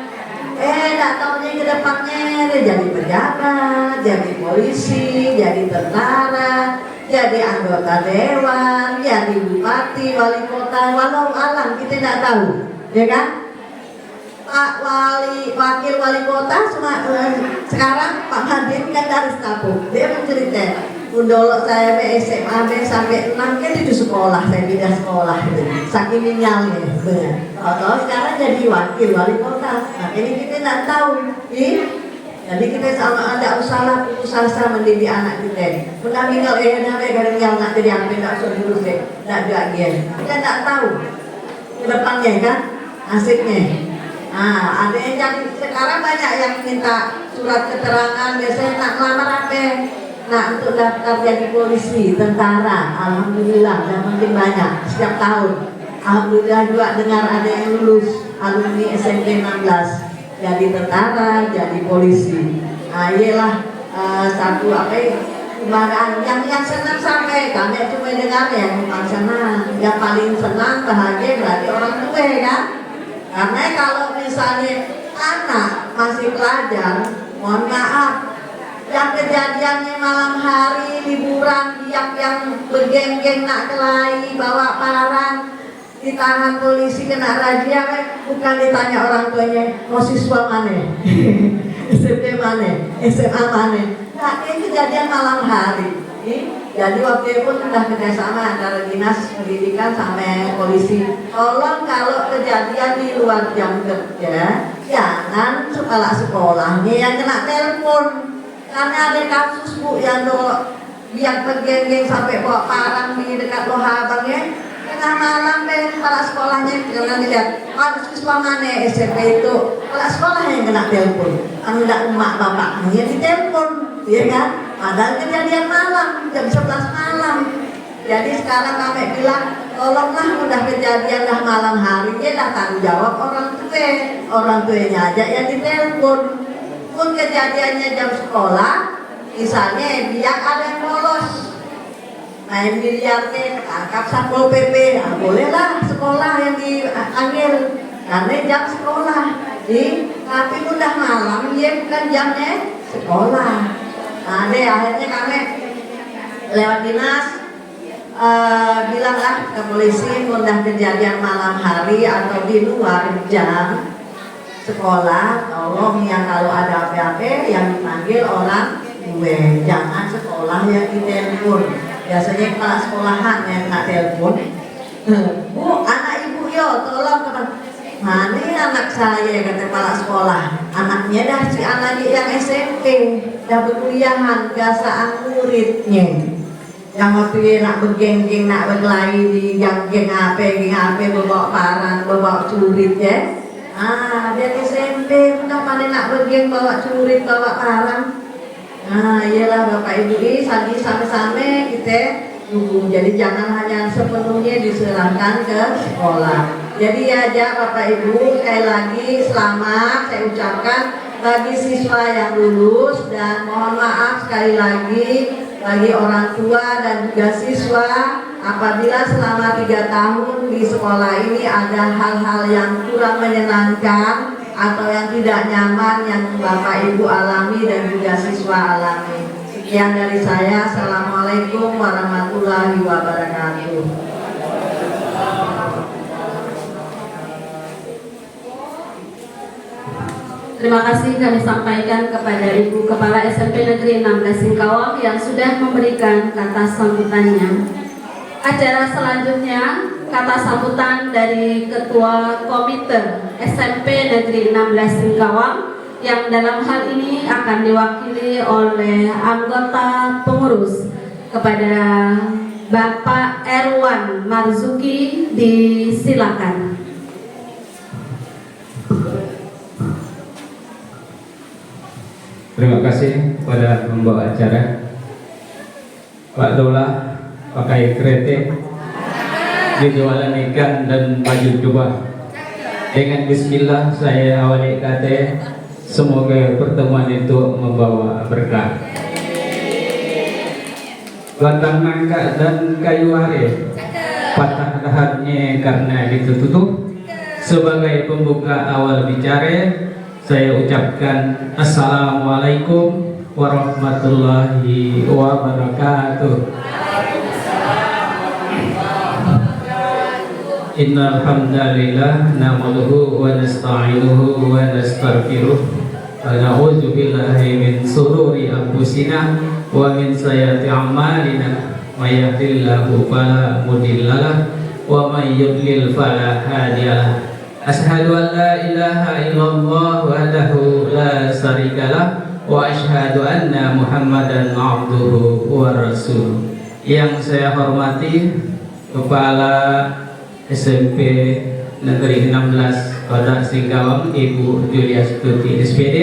tak tahunya ke depannya dia jadi pejabat, jadi polisi, jadi tentara, jadi anggota dewan, jadi bupati, wali kota, walau alam kita tidak tahu, ya kan? Pak wakil wali kota sekarang Pak Hadin kan dari Stapuk, dia mencerita. Dulu saya SMA sampai 6 kan di sekolah, saya pindah sekolah saking minyalnya benar. Atau sekarang jadi wakil wali kota. Nah ini kita tidak tahu. Jadi kita sama ada usaha mendidik anak kita. Pernah tinggal kadang yang nak jadi apa tak suruh tidak jadi. Kita tidak tahu ke depannya kan nasibnya. Nah ada yang jadi sekarang banyak yang minta surat keterangan biasanya nak melamar apa. Nah untuk daftar jadi polisi, tentara, alhamdulillah dan makin banyak setiap tahun. Alhamdulillah juga dengar ada yang lulus alumni SMP 16 jadi tentara, jadi polisi. Nah iyalah satu kebanggaan yang senang sampai kami cuma dengar yang bukan senang, yang paling senang bahagia berarti orang tua kan. Karena kalau misalnya anak masih pelajar, mohon maaf. Yang kejadiannya malam hari liburan yang bergeng-geng nak kelahi bawa parang ditahan polisi kena razia bukan ditanya orang tuanya mau siswa mana SMP mana SMA mana nah ini kejadian malam hari jadi waktu itu sudah kerjasama antara dinas pendidikan sama polisi tolong kalau kejadian di luar jam kerja jangan kepala sekolahnya yang kena telepon. Karena ada kasus Bu yang biar bergeng-geng sampai bawa parang di dekat Loha Abangnya tengah malam kepala sekolahnya jangan dilihat siswa mana SMP itu kepala sekolah yang kena telepon tidak emak bapaknya ditelepon ya kan padahal kejadian malam jam 11 malam jadi sekarang kami bilang tolonglah udah kejadian dah malam hari dia dah tanggung jawab orang tuanya aja yang ditelepon pun kejadiannya jam sekolah misalnya biar ada yang bolos main biliarnya tangkap satpol PP bolehlah sekolah yang diambil karena jam sekolah tapi udah malam ya bukan jamnya sekolah nah deh akhirnya kami lewat dinas bilanglah ke polisi mudah kejadian malam hari atau di luar jam sekolah, tolong ya kalau ada apa-apa yang dipanggil orang gue, jangan sekolah yang ditelepon. Biasanya kepala sekolahan yang nggak telepon, Bu, anak ibu yo, tolong teman. Mana anak saya, kata kepala sekolah. Anaknya dah si anaknya yang SMP, dah berkuliahan, gasaan muridnya. Yang waktu nak bergenggeng, nak berkelahi di geng apa, bawa parang, bawa curit ya. Dia SMP, bukan mana nak bergeng bawa curit, bawa parang. Iyalah Bapak Ibu ini sama-sama kita dukung. Jadi jangan hanya sepenuhnya diserahkan ke sekolah. Jadi aja Bapak Ibu, sekali lagi selamat saya ucapkan bagi siswa yang lulus, dan mohon maaf sekali lagi bagi orang tua dan juga siswa apabila selama 3 tahun di sekolah ini ada hal-hal yang kurang menyenangkan atau yang tidak nyaman yang Bapak Ibu alami dan juga siswa alami. Sekian dari saya. Assalamualaikum warahmatullahi wabarakatuh. Terima kasih kami sampaikan kepada Ibu Kepala SMP Negeri 16 Singkawang yang sudah memberikan kata sambutannya. Acara selanjutnya kata sambutan dari Ketua Komite SMP Negeri 16 Singkawang yang dalam hal ini akan diwakili oleh anggota pengurus. Kepada Bapak Erwan Marzuki disilakan. Terima kasih kepada pembawa acara Pak Dola pakai kereta dijualan ikan dan baju jubah. Dengan bismillah saya awali kata, semoga pertemuan itu membawa berkah. Batang nangka dan kayu are patah dahannya karena ditutup. Sebagai pembuka awal bicara, saya ucapkan Assalamualaikum warahmatullahi wabarakatuh. Innal hamdalillah nahmaduhu wa nasta'inuhu wa nastaghfiruh wa na'udzu billahi min shururi anfusina wa min sayyiati a'malina may yahdihillahu fala mudhillalah wa may yudlil fala hadiyalah. Ashhadu an la ilaha illallah wahdahu la syarikalah wa ashhadu anna Muhammadan abduhu wa rasuluh. Yang saya hormati Kepala SMP Negeri 16 Kota Singkawang Ibu Julia Stuti SPD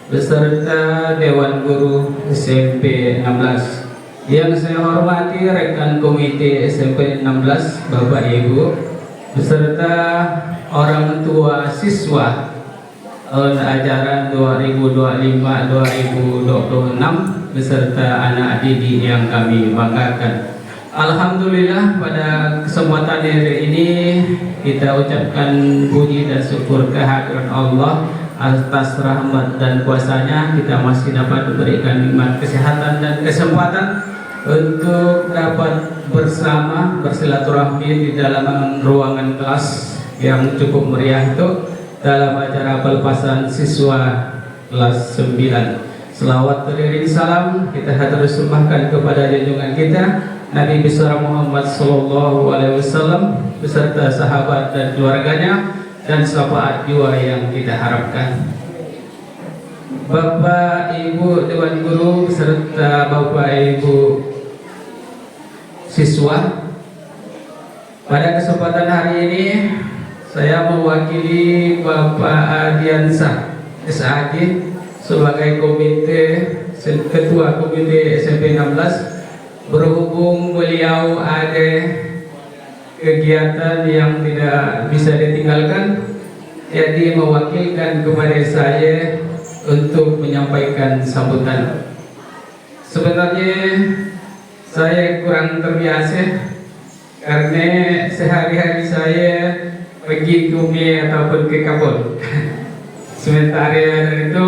beserta Dewan Guru SMP 16. Yang saya hormati rekan komite SMP 16 Bapak Ibu beserta orang tua siswa tahun ajaran 2025-2026 beserta anak didik yang kami banggakan. Alhamdulillah pada kesempatan hari ini kita ucapkan puji dan syukur kehadiran Allah atas rahmat dan kuasanya kita masih dapat memberikan nikmat kesehatan dan kesempatan untuk dapat bersama bersilaturahmi di dalam ruangan kelas yang cukup meriah itu dalam acara pelepasan siswa kelas 9. Selawat teriring salam kita terus sembahkan kepada junjungan kita Nabi besar Muhammad sallallahu alaihi wasallam beserta sahabat dan keluarganya dan syafaat jiwa yang kita harapkan. Bapak Ibu Dewan Guru beserta Bapak Ibu siswa, pada kesempatan hari ini saya mewakili Bapak Adiansah SAG sebagai ketua komite SMP 16. Berhubung beliau ada kegiatan yang tidak bisa ditinggalkan, jadi mewakilkan kepada saya untuk menyampaikan sambutan. Sebenarnya saya kurang terbiasa karena sehari-hari saya pergi ke Umi ataupun ke Kabul. Sementara dari itu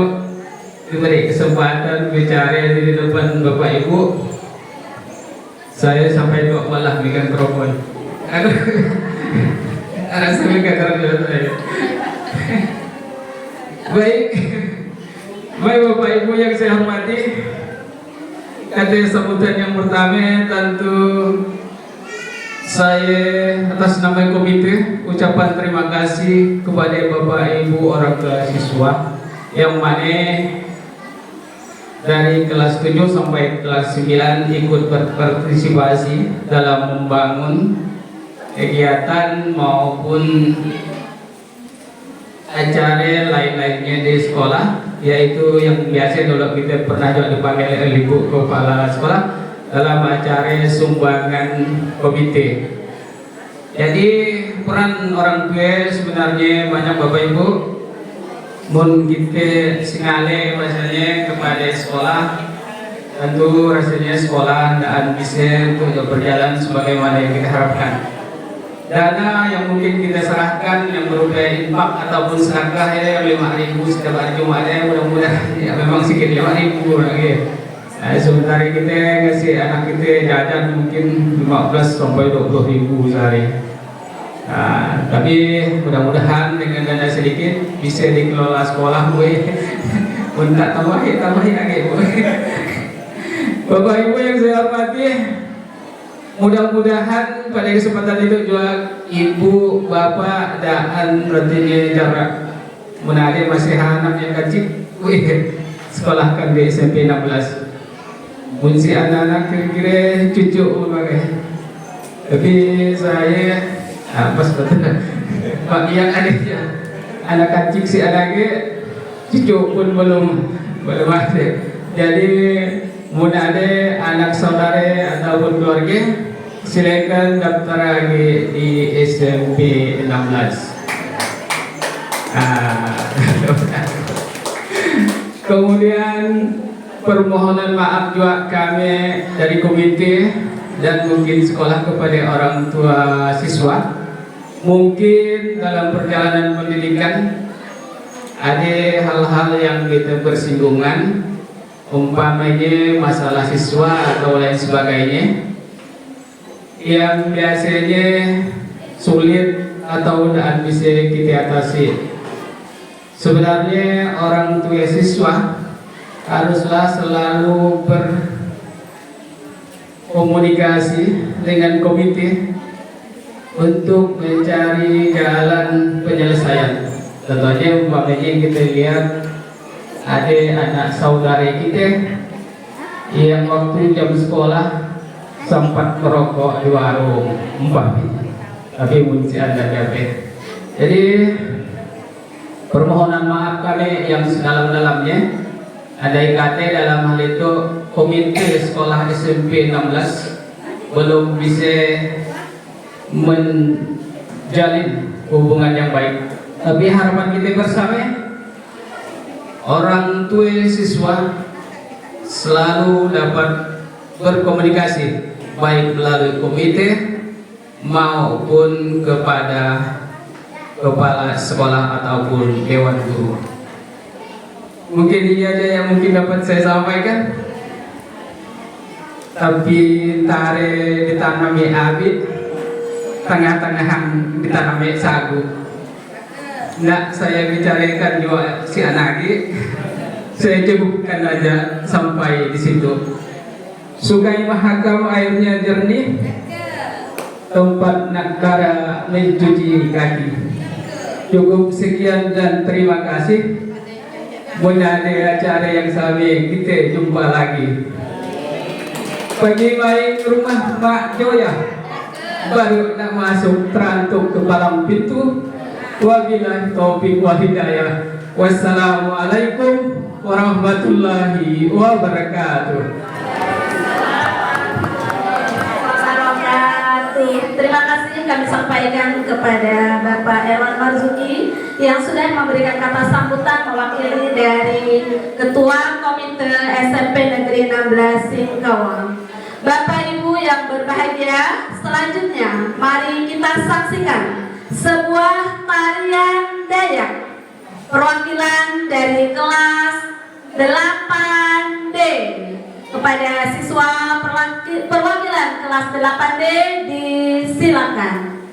diberi kesempatan bicara di depan Bapak Ibu. Saya sampai dua malah megang mikrofon. Aduh, anak saya megang saya. Baik, Bapak Ibu yang saya hormati, kata sambutan yang pertama tentu saya atas nama komite ucapan terima kasih kepada Bapak Ibu orang tua siswa yang mana dari kelas 7 sampai kelas 9 ikut berpartisipasi dalam membangun kegiatan maupun acara lain-lainnya di sekolah, yaitu yang biasa dulu kita pernah juga dipanggil oleh Ibu Kepala Sekolah dalam acara sumbangan komite. Jadi peran orang tua sebenarnya banyak Bapak Ibu. Mun kita singale rasanya kepada sekolah, tentu rasanya sekolah tidak bisa untuk berjalan sebagaimana yang kita harapkan. Dana yang mungkin kita serahkan yang berupa infak ataupun sedekah ya 5.000 setiap hari Jumat ya, mudah-mudahan ya memang sedikit 5.000 lagi. Nah, sementara kita ngasih anak kita jajan mungkin 15 sampai 20.000 sehari. Nah, tapi mudah-mudahan dengan dana sedikit bisa dikelola sekolah gue. Pun tak tambahin lagi bu. Bapak Ibu yang saya hormati, mudah-mudahan pada kesempatan itu juga Ibu, Bapak, dan artinya jarak menarik masih anak yang kecil, sekolahkan di SMP 16. Munsi anak-anak kira-kira cucu berbagai. Tapi saya pas betul Pak yang adiknya anak kecil si anaknya cucu pun belum ada. Jadi mudah ada anak saudara ataupun keluarga, silakan daftar lagi di SMP 16. Kemudian permohonan maaf juga kami dari komite dan mungkin sekolah kepada orang tua siswa. Mungkin dalam perjalanan pendidikan ada hal-hal yang kita bersinggungan, umpamanya masalah siswa atau lain sebagainya yang biasanya sulit atau tidak bisa kita atasi. Sebenarnya orang tua siswa haruslah selalu berkomunikasi dengan komite untuk mencari jalan penyelesaian. Contohnya umpamanya kita lihat ada anak saudara kita yang waktu jam sekolah sempat merokok di warung umpamanya, tapi mungkin ada diabetes. Jadi permohonan maaf kami yang sedalam-dalamnya. Ada IKT dalam hal itu komite sekolah SMP 16 belum bisa menjalin hubungan yang baik. Tapi harapan kita bersama, orang tua siswa selalu dapat berkomunikasi baik melalui komite maupun kepada kepala sekolah ataupun dewan guru. Mungkin ini aja yang mungkin dapat saya sampaikan. Tapi tare ditanami abit, tengah-tengahan ditanami sagu. Nggak saya bicarakan juga si anagi. Saya cukupkan aja sampai di situ. Sungai Mahakam airnya jernih, tempat negara mencuci kaki. Cukup sekian dan terima kasih. Mudah ada acara yang sami kita jumpa lagi. Pergi main rumah Mak Joya, baru nak masuk terantuk ke dalam pintu. Wabillahi taufiq wal hidayah. Wassalamualaikum warahmatullahi wabarakatuh. Terima kasih kami sampaikan kepada Bapak Erwan Marzuki yang sudah memberikan kata sambutan mewakili dari Ketua Komite SMP Negeri 16 Singkawang. Bapak Ibu yang berbahagia, selanjutnya mari kita saksikan sebuah tarian Dayak perwakilan dari kelas 8D. Kepada siswa perwakilan kelas 8D disilakan.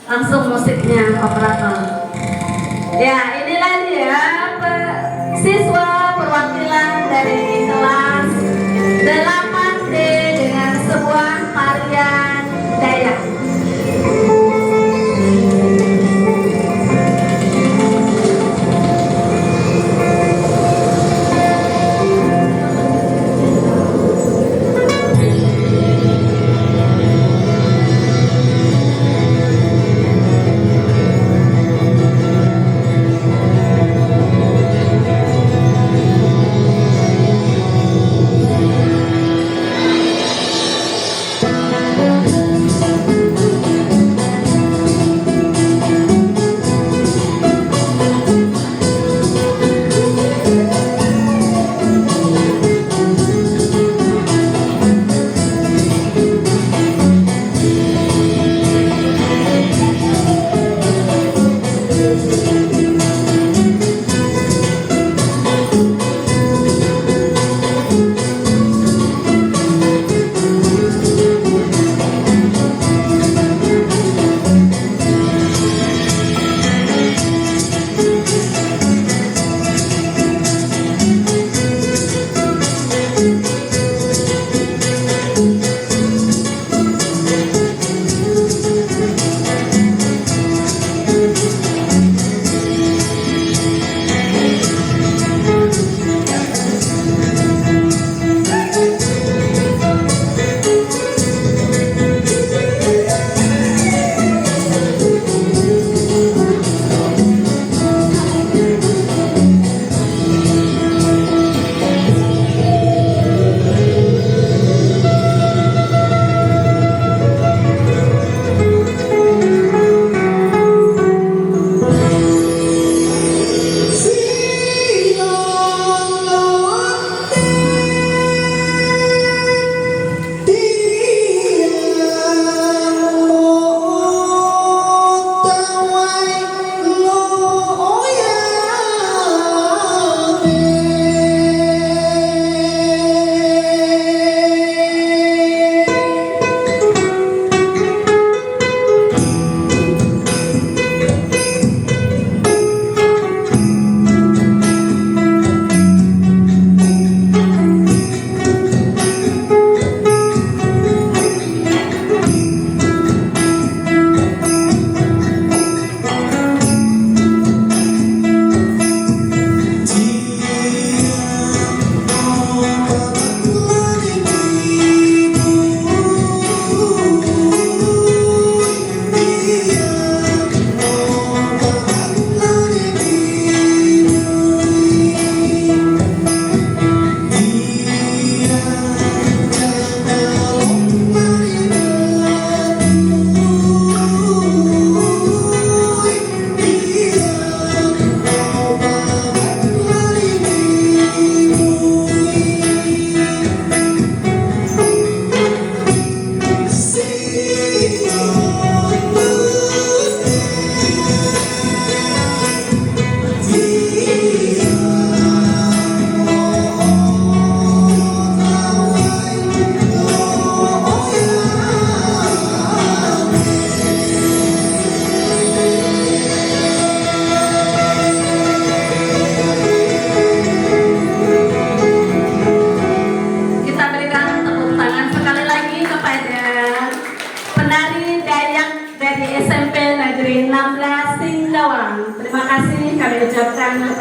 Langsung musiknya operator. Ya, inilah dia siswa perwakilan dari kelas 8D dengan sebuah tarian Dayak.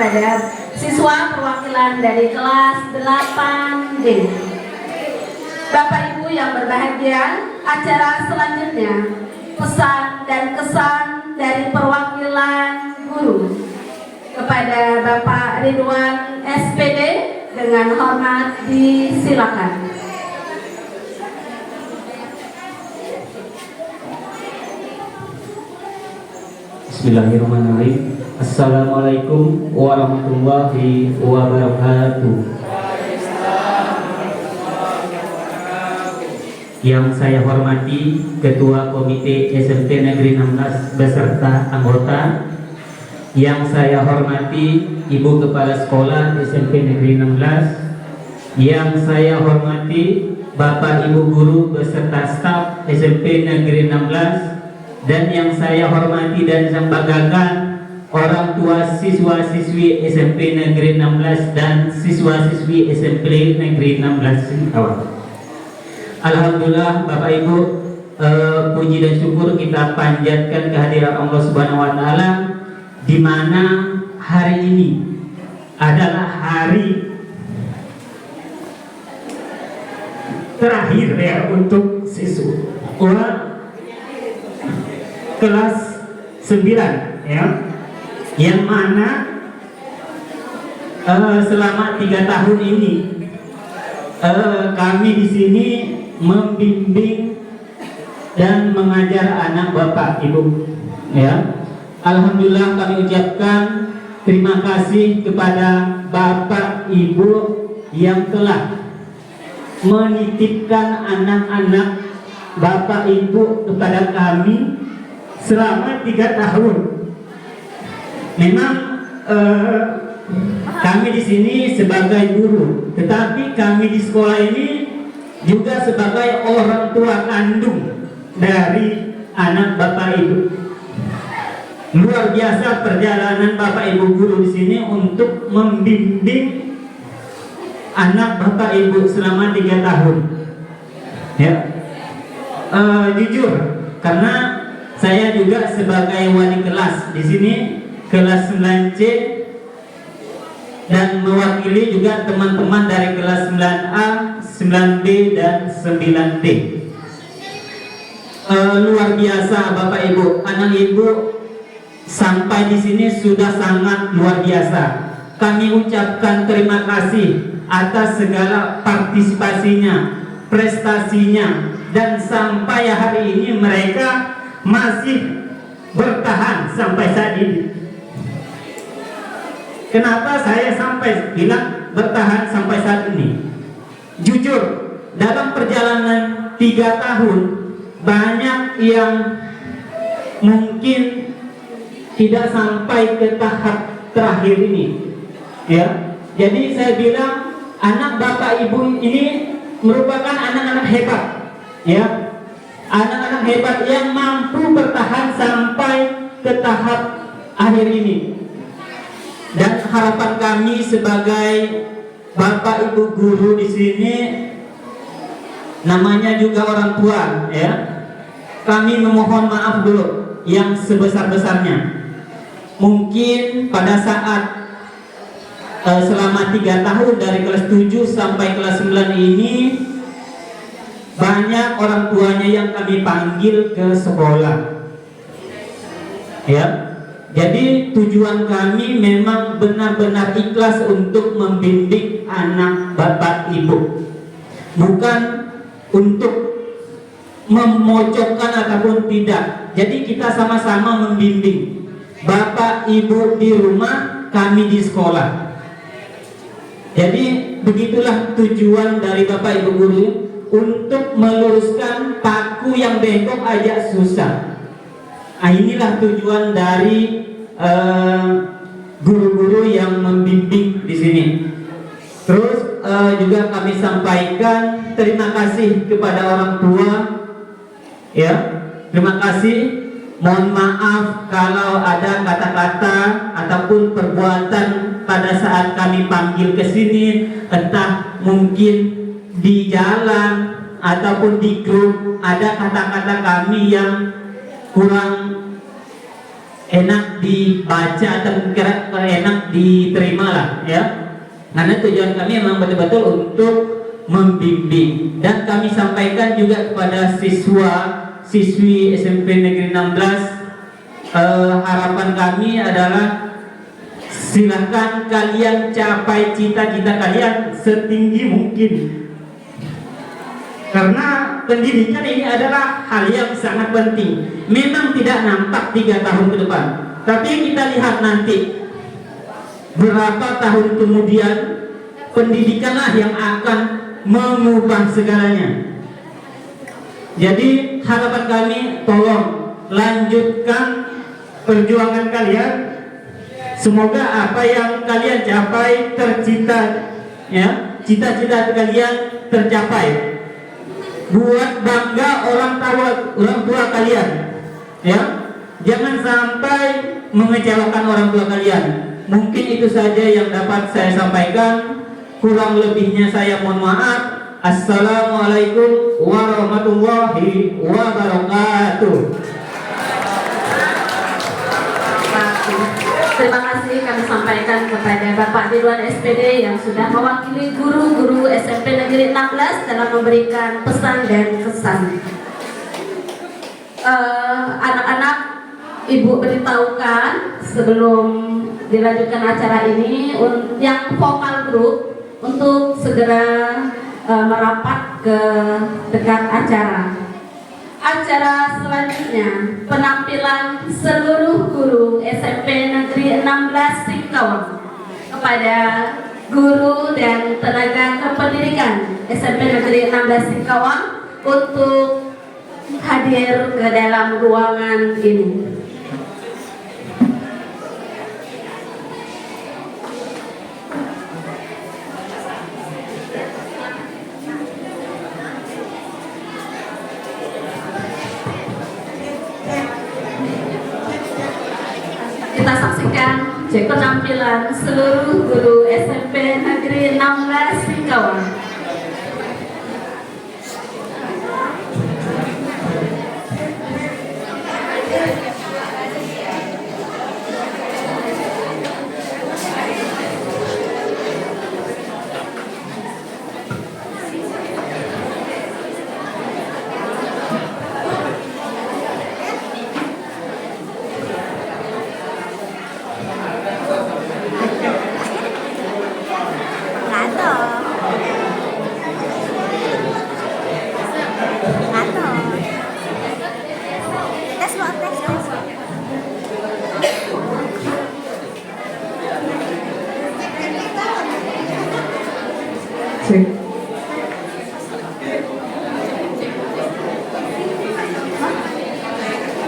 kepada siswa perwakilan dari kelas 8D. Bapak Ibu yang berbahagia, acara selanjutnya pesan dan kesan dari perwakilan guru kepada Bapak Ridwan SPD dengan hormat disilakan. Bismillahirrahmanirrahim. Assalamualaikum warahmatullahi wabarakatuh. Yang saya hormati Ketua Komite SMP Negeri 16 beserta anggota, yang saya hormati Ibu Kepala Sekolah SMP Negeri 16, yang saya hormati Bapak Ibu Guru beserta staf SMP Negeri 16, dan yang saya hormati dan saya banggakan orang tua siswa-siswi SMP Negeri 16 dan siswa-siswi SMP Negeri 16 Singkawang. Alhamdulillah Bapak Ibu, puji dan syukur kita panjatkan kehadiran Allah Subhanahu wa taala, di mana hari ini adalah hari terakhir ya untuk siswa kelas 9 ya, yang mana selama 3 tahun ini kami di sini membimbing dan mengajar anak Bapak Ibu ya. Alhamdulillah kami ucapkan terima kasih kepada Bapak Ibu yang telah menitipkan anak-anak Bapak Ibu kepada kami selama 3 tahun. Memang kami di sini sebagai guru, tetapi kami di sekolah ini juga sebagai orang tua kandung dari anak Bapak Ibu. Luar biasa perjalanan Bapak Ibu guru di sini untuk membimbing anak Bapak Ibu selama 3 tahun. Ya, jujur, karena saya juga sebagai wali kelas di sini kelas 9C dan mewakili juga teman-teman dari kelas 9A, 9B dan 9D. Luar biasa Bapak Ibu, anak Ibu sampai di sini sudah sangat luar biasa. Kami ucapkan terima kasih atas segala partisipasinya, prestasinya, dan sampai hari ini mereka masih bertahan sampai saat ini. Kenapa saya sampai bilang bertahan sampai saat ini? Jujur, dalam perjalanan 3 tahun banyak yang mungkin tidak sampai ke tahap terakhir ini, ya. Jadi saya bilang anak Bapak Ibu ini merupakan anak-anak hebat, ya. Anak-anak hebat yang mampu bertahan sampai ke tahap akhir ini. Dan harapan kami sebagai Bapak Ibu guru di sini, namanya juga orang tua, ya. Kami memohon maaf dulu yang sebesar-besarnya. Mungkin pada saat selama 3 tahun dari kelas 7 sampai kelas 9 ini banyak orang tuanya yang kami panggil ke sekolah, ya. Jadi tujuan kami memang benar-benar ikhlas untuk membimbing anak Bapak Ibu, bukan untuk memojokkan ataupun tidak. Jadi kita sama-sama membimbing, Bapak Ibu di rumah, kami di sekolah. Jadi begitulah tujuan dari Bapak Ibu guru, untuk meluruskan paku yang bengkok aja susah. Inilah tujuan dari guru-guru yang membimbing di sini. Terus juga kami sampaikan terima kasih kepada orang tua, ya. Terima kasih. Mohon maaf kalau ada kata-kata ataupun perbuatan pada saat kami panggil ke sini, entah mungkin di jalan ataupun di grup ada kata-kata kami yang kurang enak dibaca atau kurang enak diterima lah, ya. Karena tujuan kami memang betul-betul untuk membimbing, dan kami sampaikan juga kepada siswi SMP Negeri 16, harapan kami adalah silakan kalian capai cita-cita kalian setinggi mungkin, karena pendidikan ini adalah hal yang sangat penting. Memang tidak nampak 3 tahun ke depan, tapi kita lihat nanti berapa tahun kemudian, pendidikanlah yang akan mengubah segalanya. Jadi harapan kami, tolong lanjutkan perjuangan kalian Semoga apa yang kalian capai tercita, ya, cita-cita kalian tercapai. Buat bangga orang tua kalian, ya. Jangan sampai mengecewakan orang tua kalian. Mungkin itu saja yang dapat saya sampaikan. Kurang lebihnya saya mohon maaf. Assalamualaikum warahmatullahi wabarakatuh. Terima kasih kami sampaikan kepada Bapak Dirwan SPD yang sudah mewakili guru-guru SMP Negeri 16 dalam memberikan pesan dan kesan. Anak-anak, Ibu beritahukan sebelum dilanjutkan acara ini yang vokal grup untuk segera merapat ke dekat acara. Acara selanjutnya penampilan seluruh guru SMP Negeri 16 Singkawang kepada guru dan tenaga kependidikan SMP Negeri 16 Singkawang untuk hadir ke dalam ruangan ini. Kita saksikan penampilan seluruh guru SMP Negeri 16 Singkawang.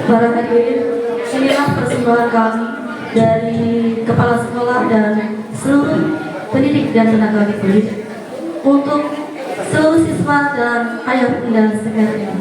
Para hadirin, inilah persembahan kami dari kepala sekolah dan seluruh pendidik dan tenaga didik untuk seluruh siswa dan ayah bunda sekalian.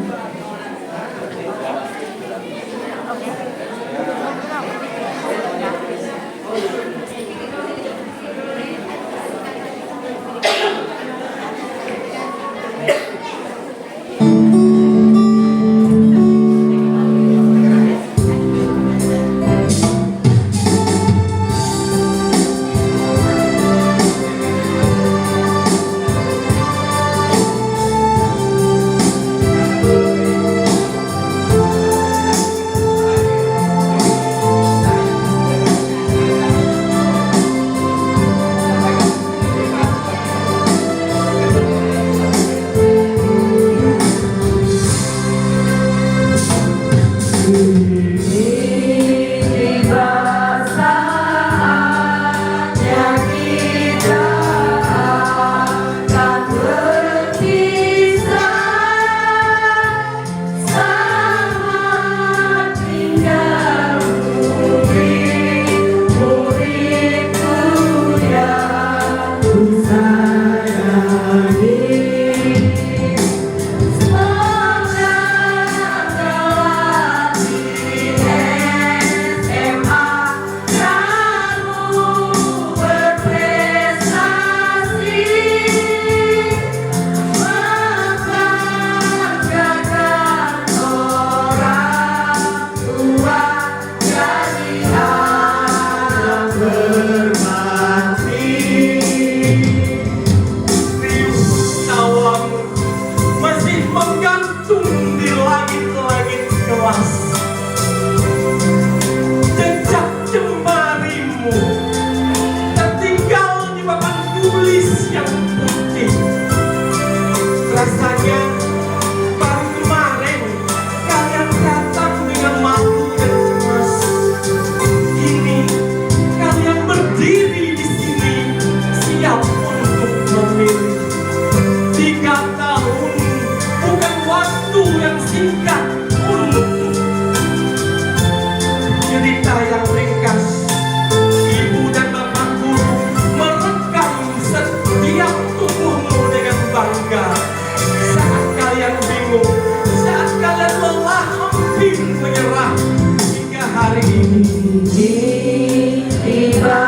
hari ini tiba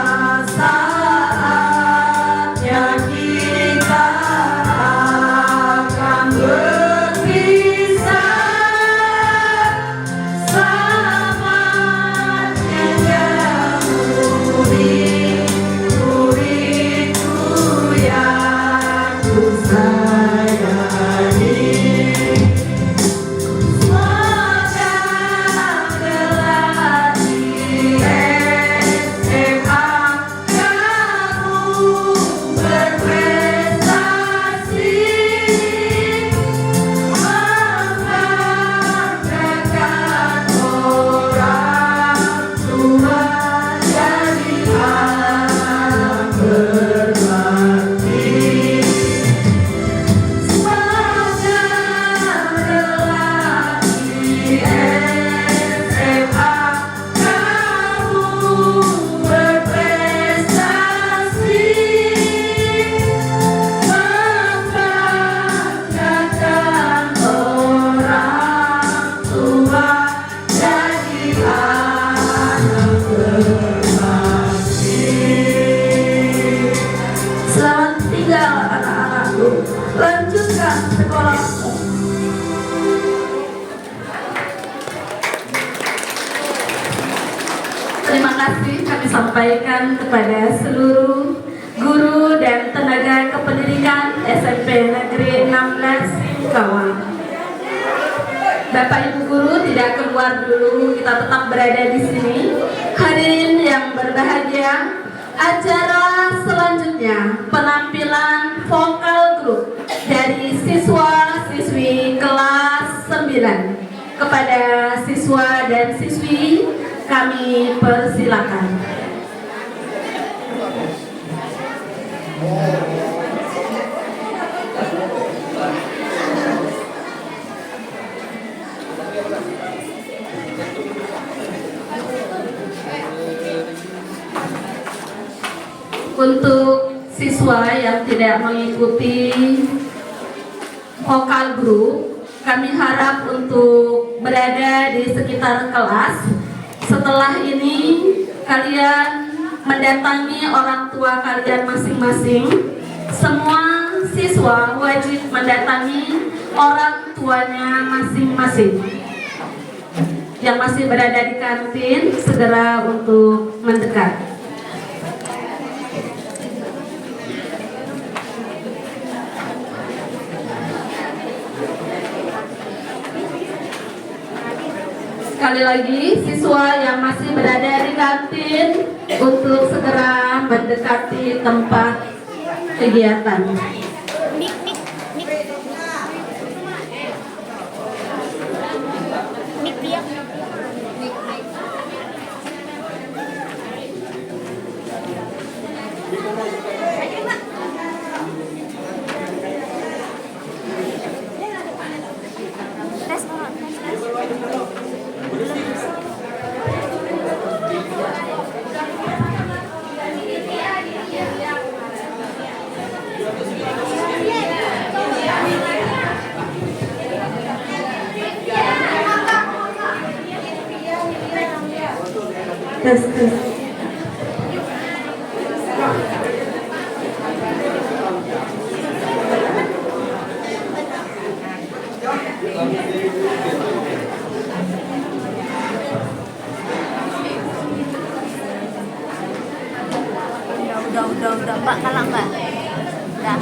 saatnya kita akan berpisah. Selamatnya jauh murid-muridku yang ku sayangi. Semoga kelak di SMA kamu berprestasi, membanggakan orang tua, jadi anak berbakti. Semoga kelak di SMA kamu berprestasi, membanggakan orang tua, jadi anak berbakti. Selamat tinggal anak-anakku, lanjutkan sekolahmu. Terima kasih kami sampaikan kepada seluruh guru dan tenaga kependidikan SMP Negeri 16 Singkawang. Bapak Ibu guru tidak keluar dulu, kita tetap berada di sini. Hadirin yang berbahagia, acara selanjutnya penampilan vokal grup dari siswa-siswi kelas 9. Kepada siswa dan siswi kami persilakan. Untuk siswa yang tidak mengikuti vokal group, kami harap untuk berada di sekitar kelas. Setelah ini kalian mendatangi orang tua kalian masing-masing. Semua siswa wajib mendatangi orang tuanya masing-masing. Yang masih berada di kantin segera untuk mendekat. Sekali lagi, siswa yang masih berada di kantin untuk segera mendekati tempat kegiatan. Tes. Udah Mbak, kalah Mbak. Udah.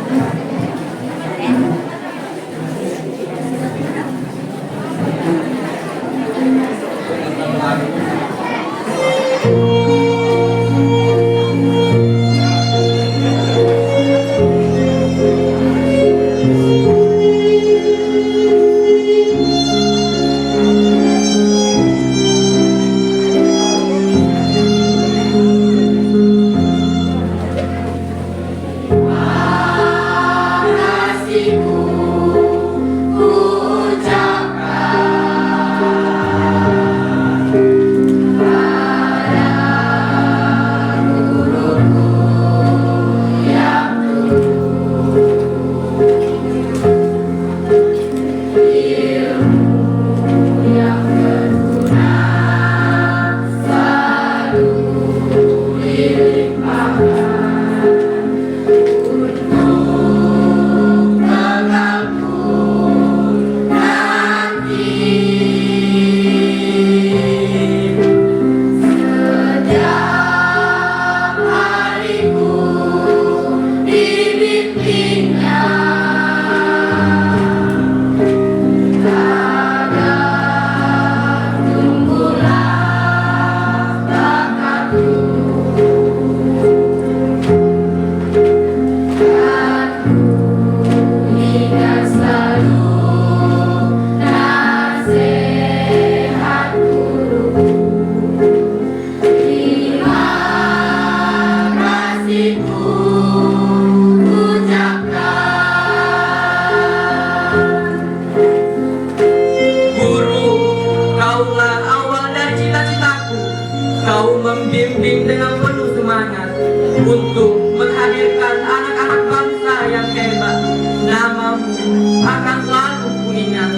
Engkau membimbing dengan penuh semangat untuk menghadirkan anak-anak bangsa yang hebat. Namamu akan selalu kuingat.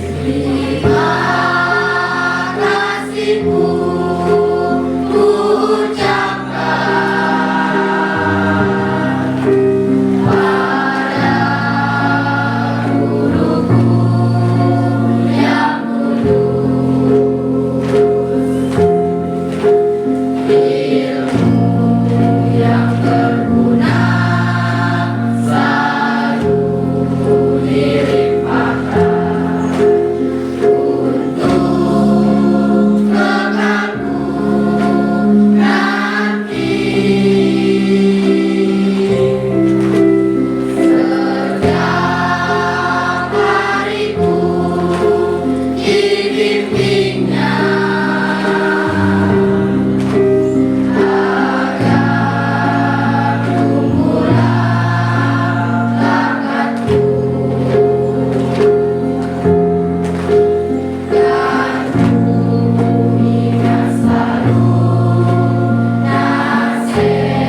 Terima kasihku ku ucapkan pada guruku yang mulus, ilmu yang berguna selalu dilimpahkan untuk kekalku nanti. Setiap hariku dibimbingnya agar tumbuhlah bakatku dan ku ingat selalu nasihatku.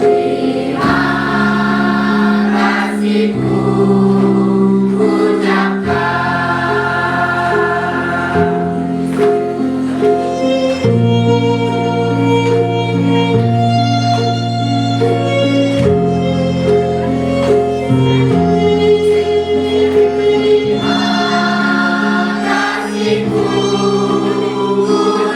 Terima kasihku ucapkan. Terima kasihku guruku.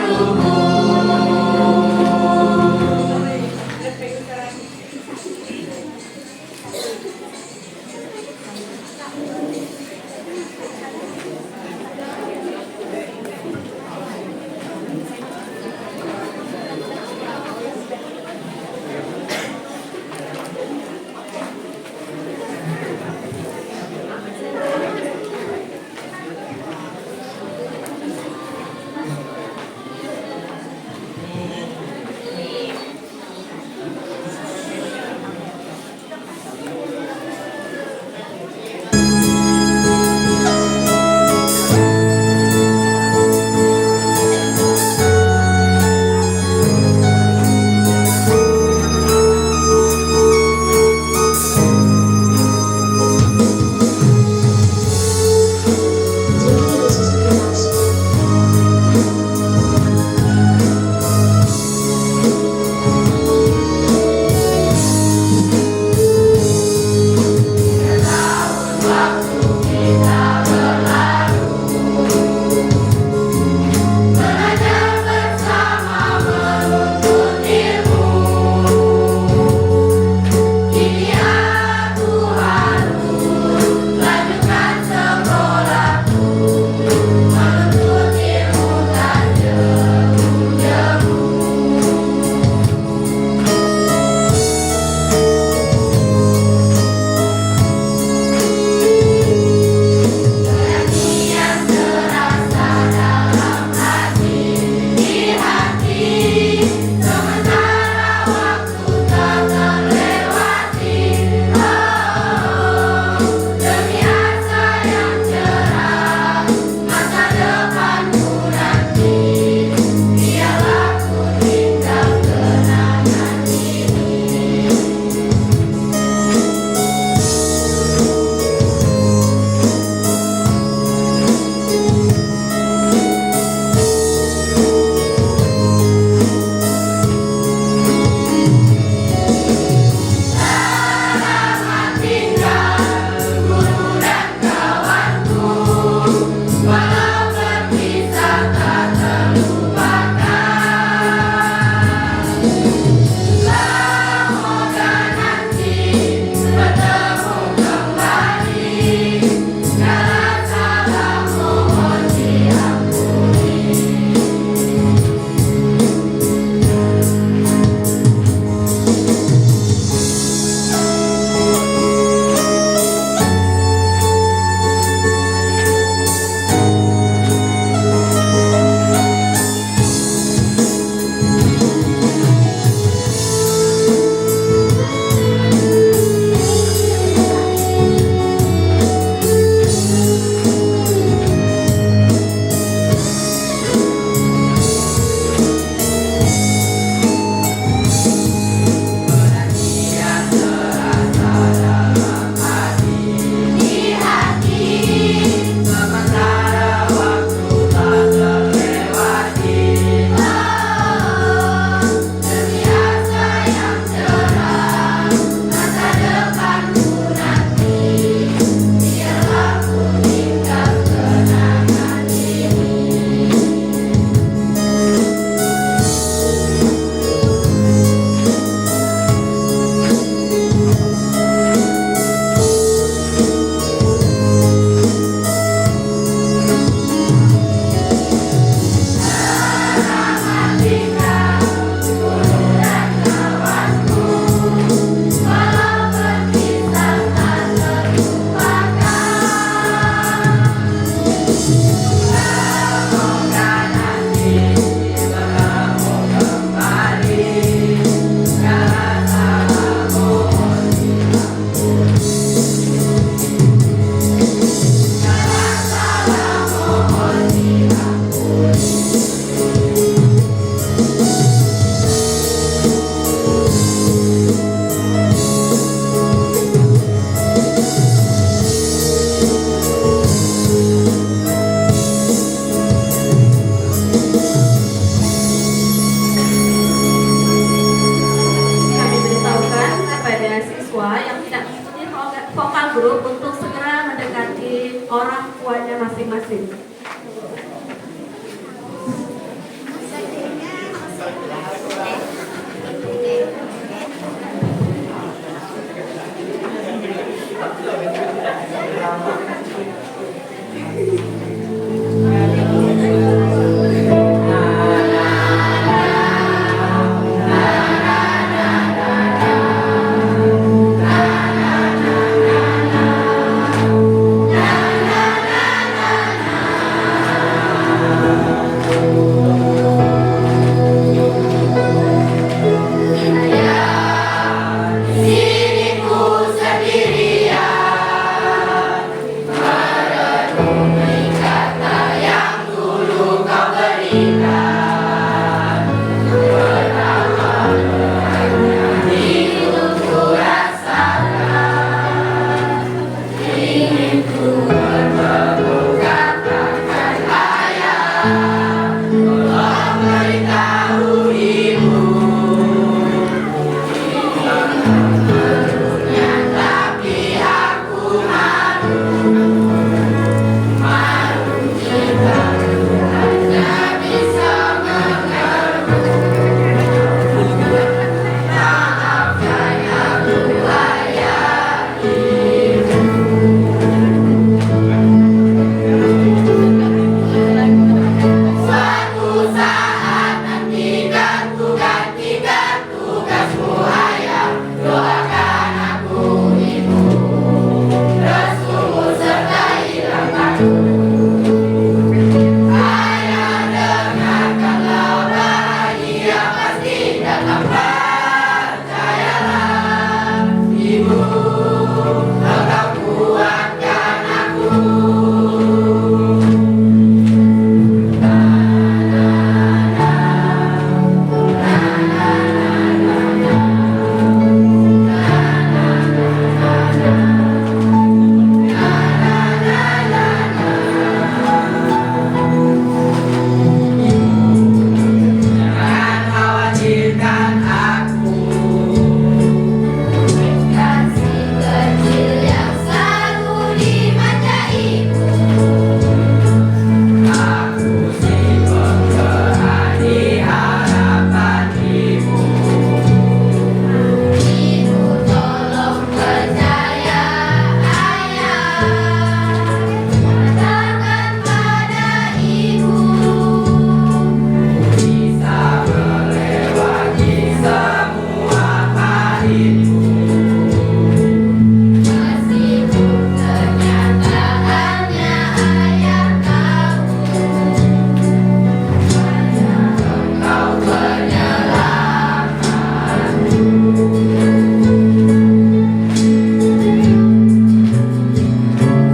Kami beritahukan kepada siswa yang tidak mengikuti vokal grup untuk segera mendekati orang tuanya masing-masing.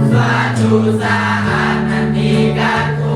Suatu saat nantikan ku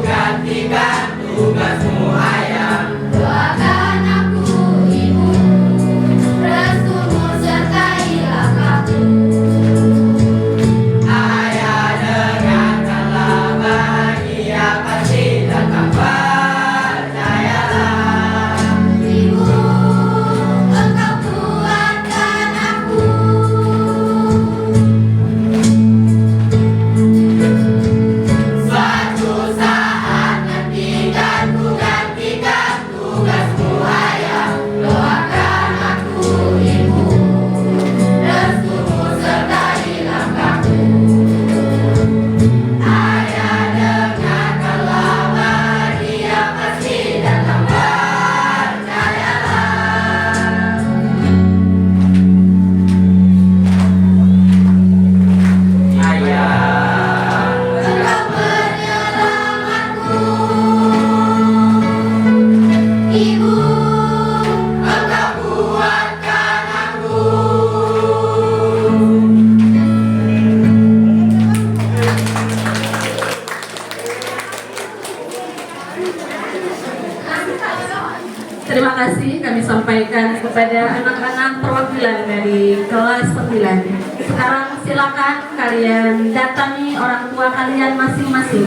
berikan kepada anak-anak perwakilan dari kelas 9. Sekarang silakan kalian datangi orang tua kalian masing-masing.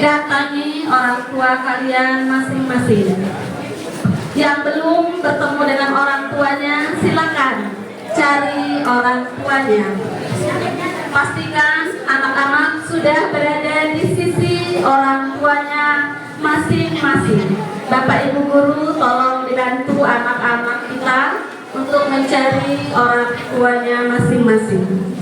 Datangi orang tua kalian masing-masing. Yang belum bertemu dengan orang tuanya, silakan cari orang tuanya. Pastikan anak-anak sudah berada di sisi orang tuanya masing-masing. Bapak Ibu guru tolong dibantu anak-anak kita untuk mencari orang tuanya masing-masing.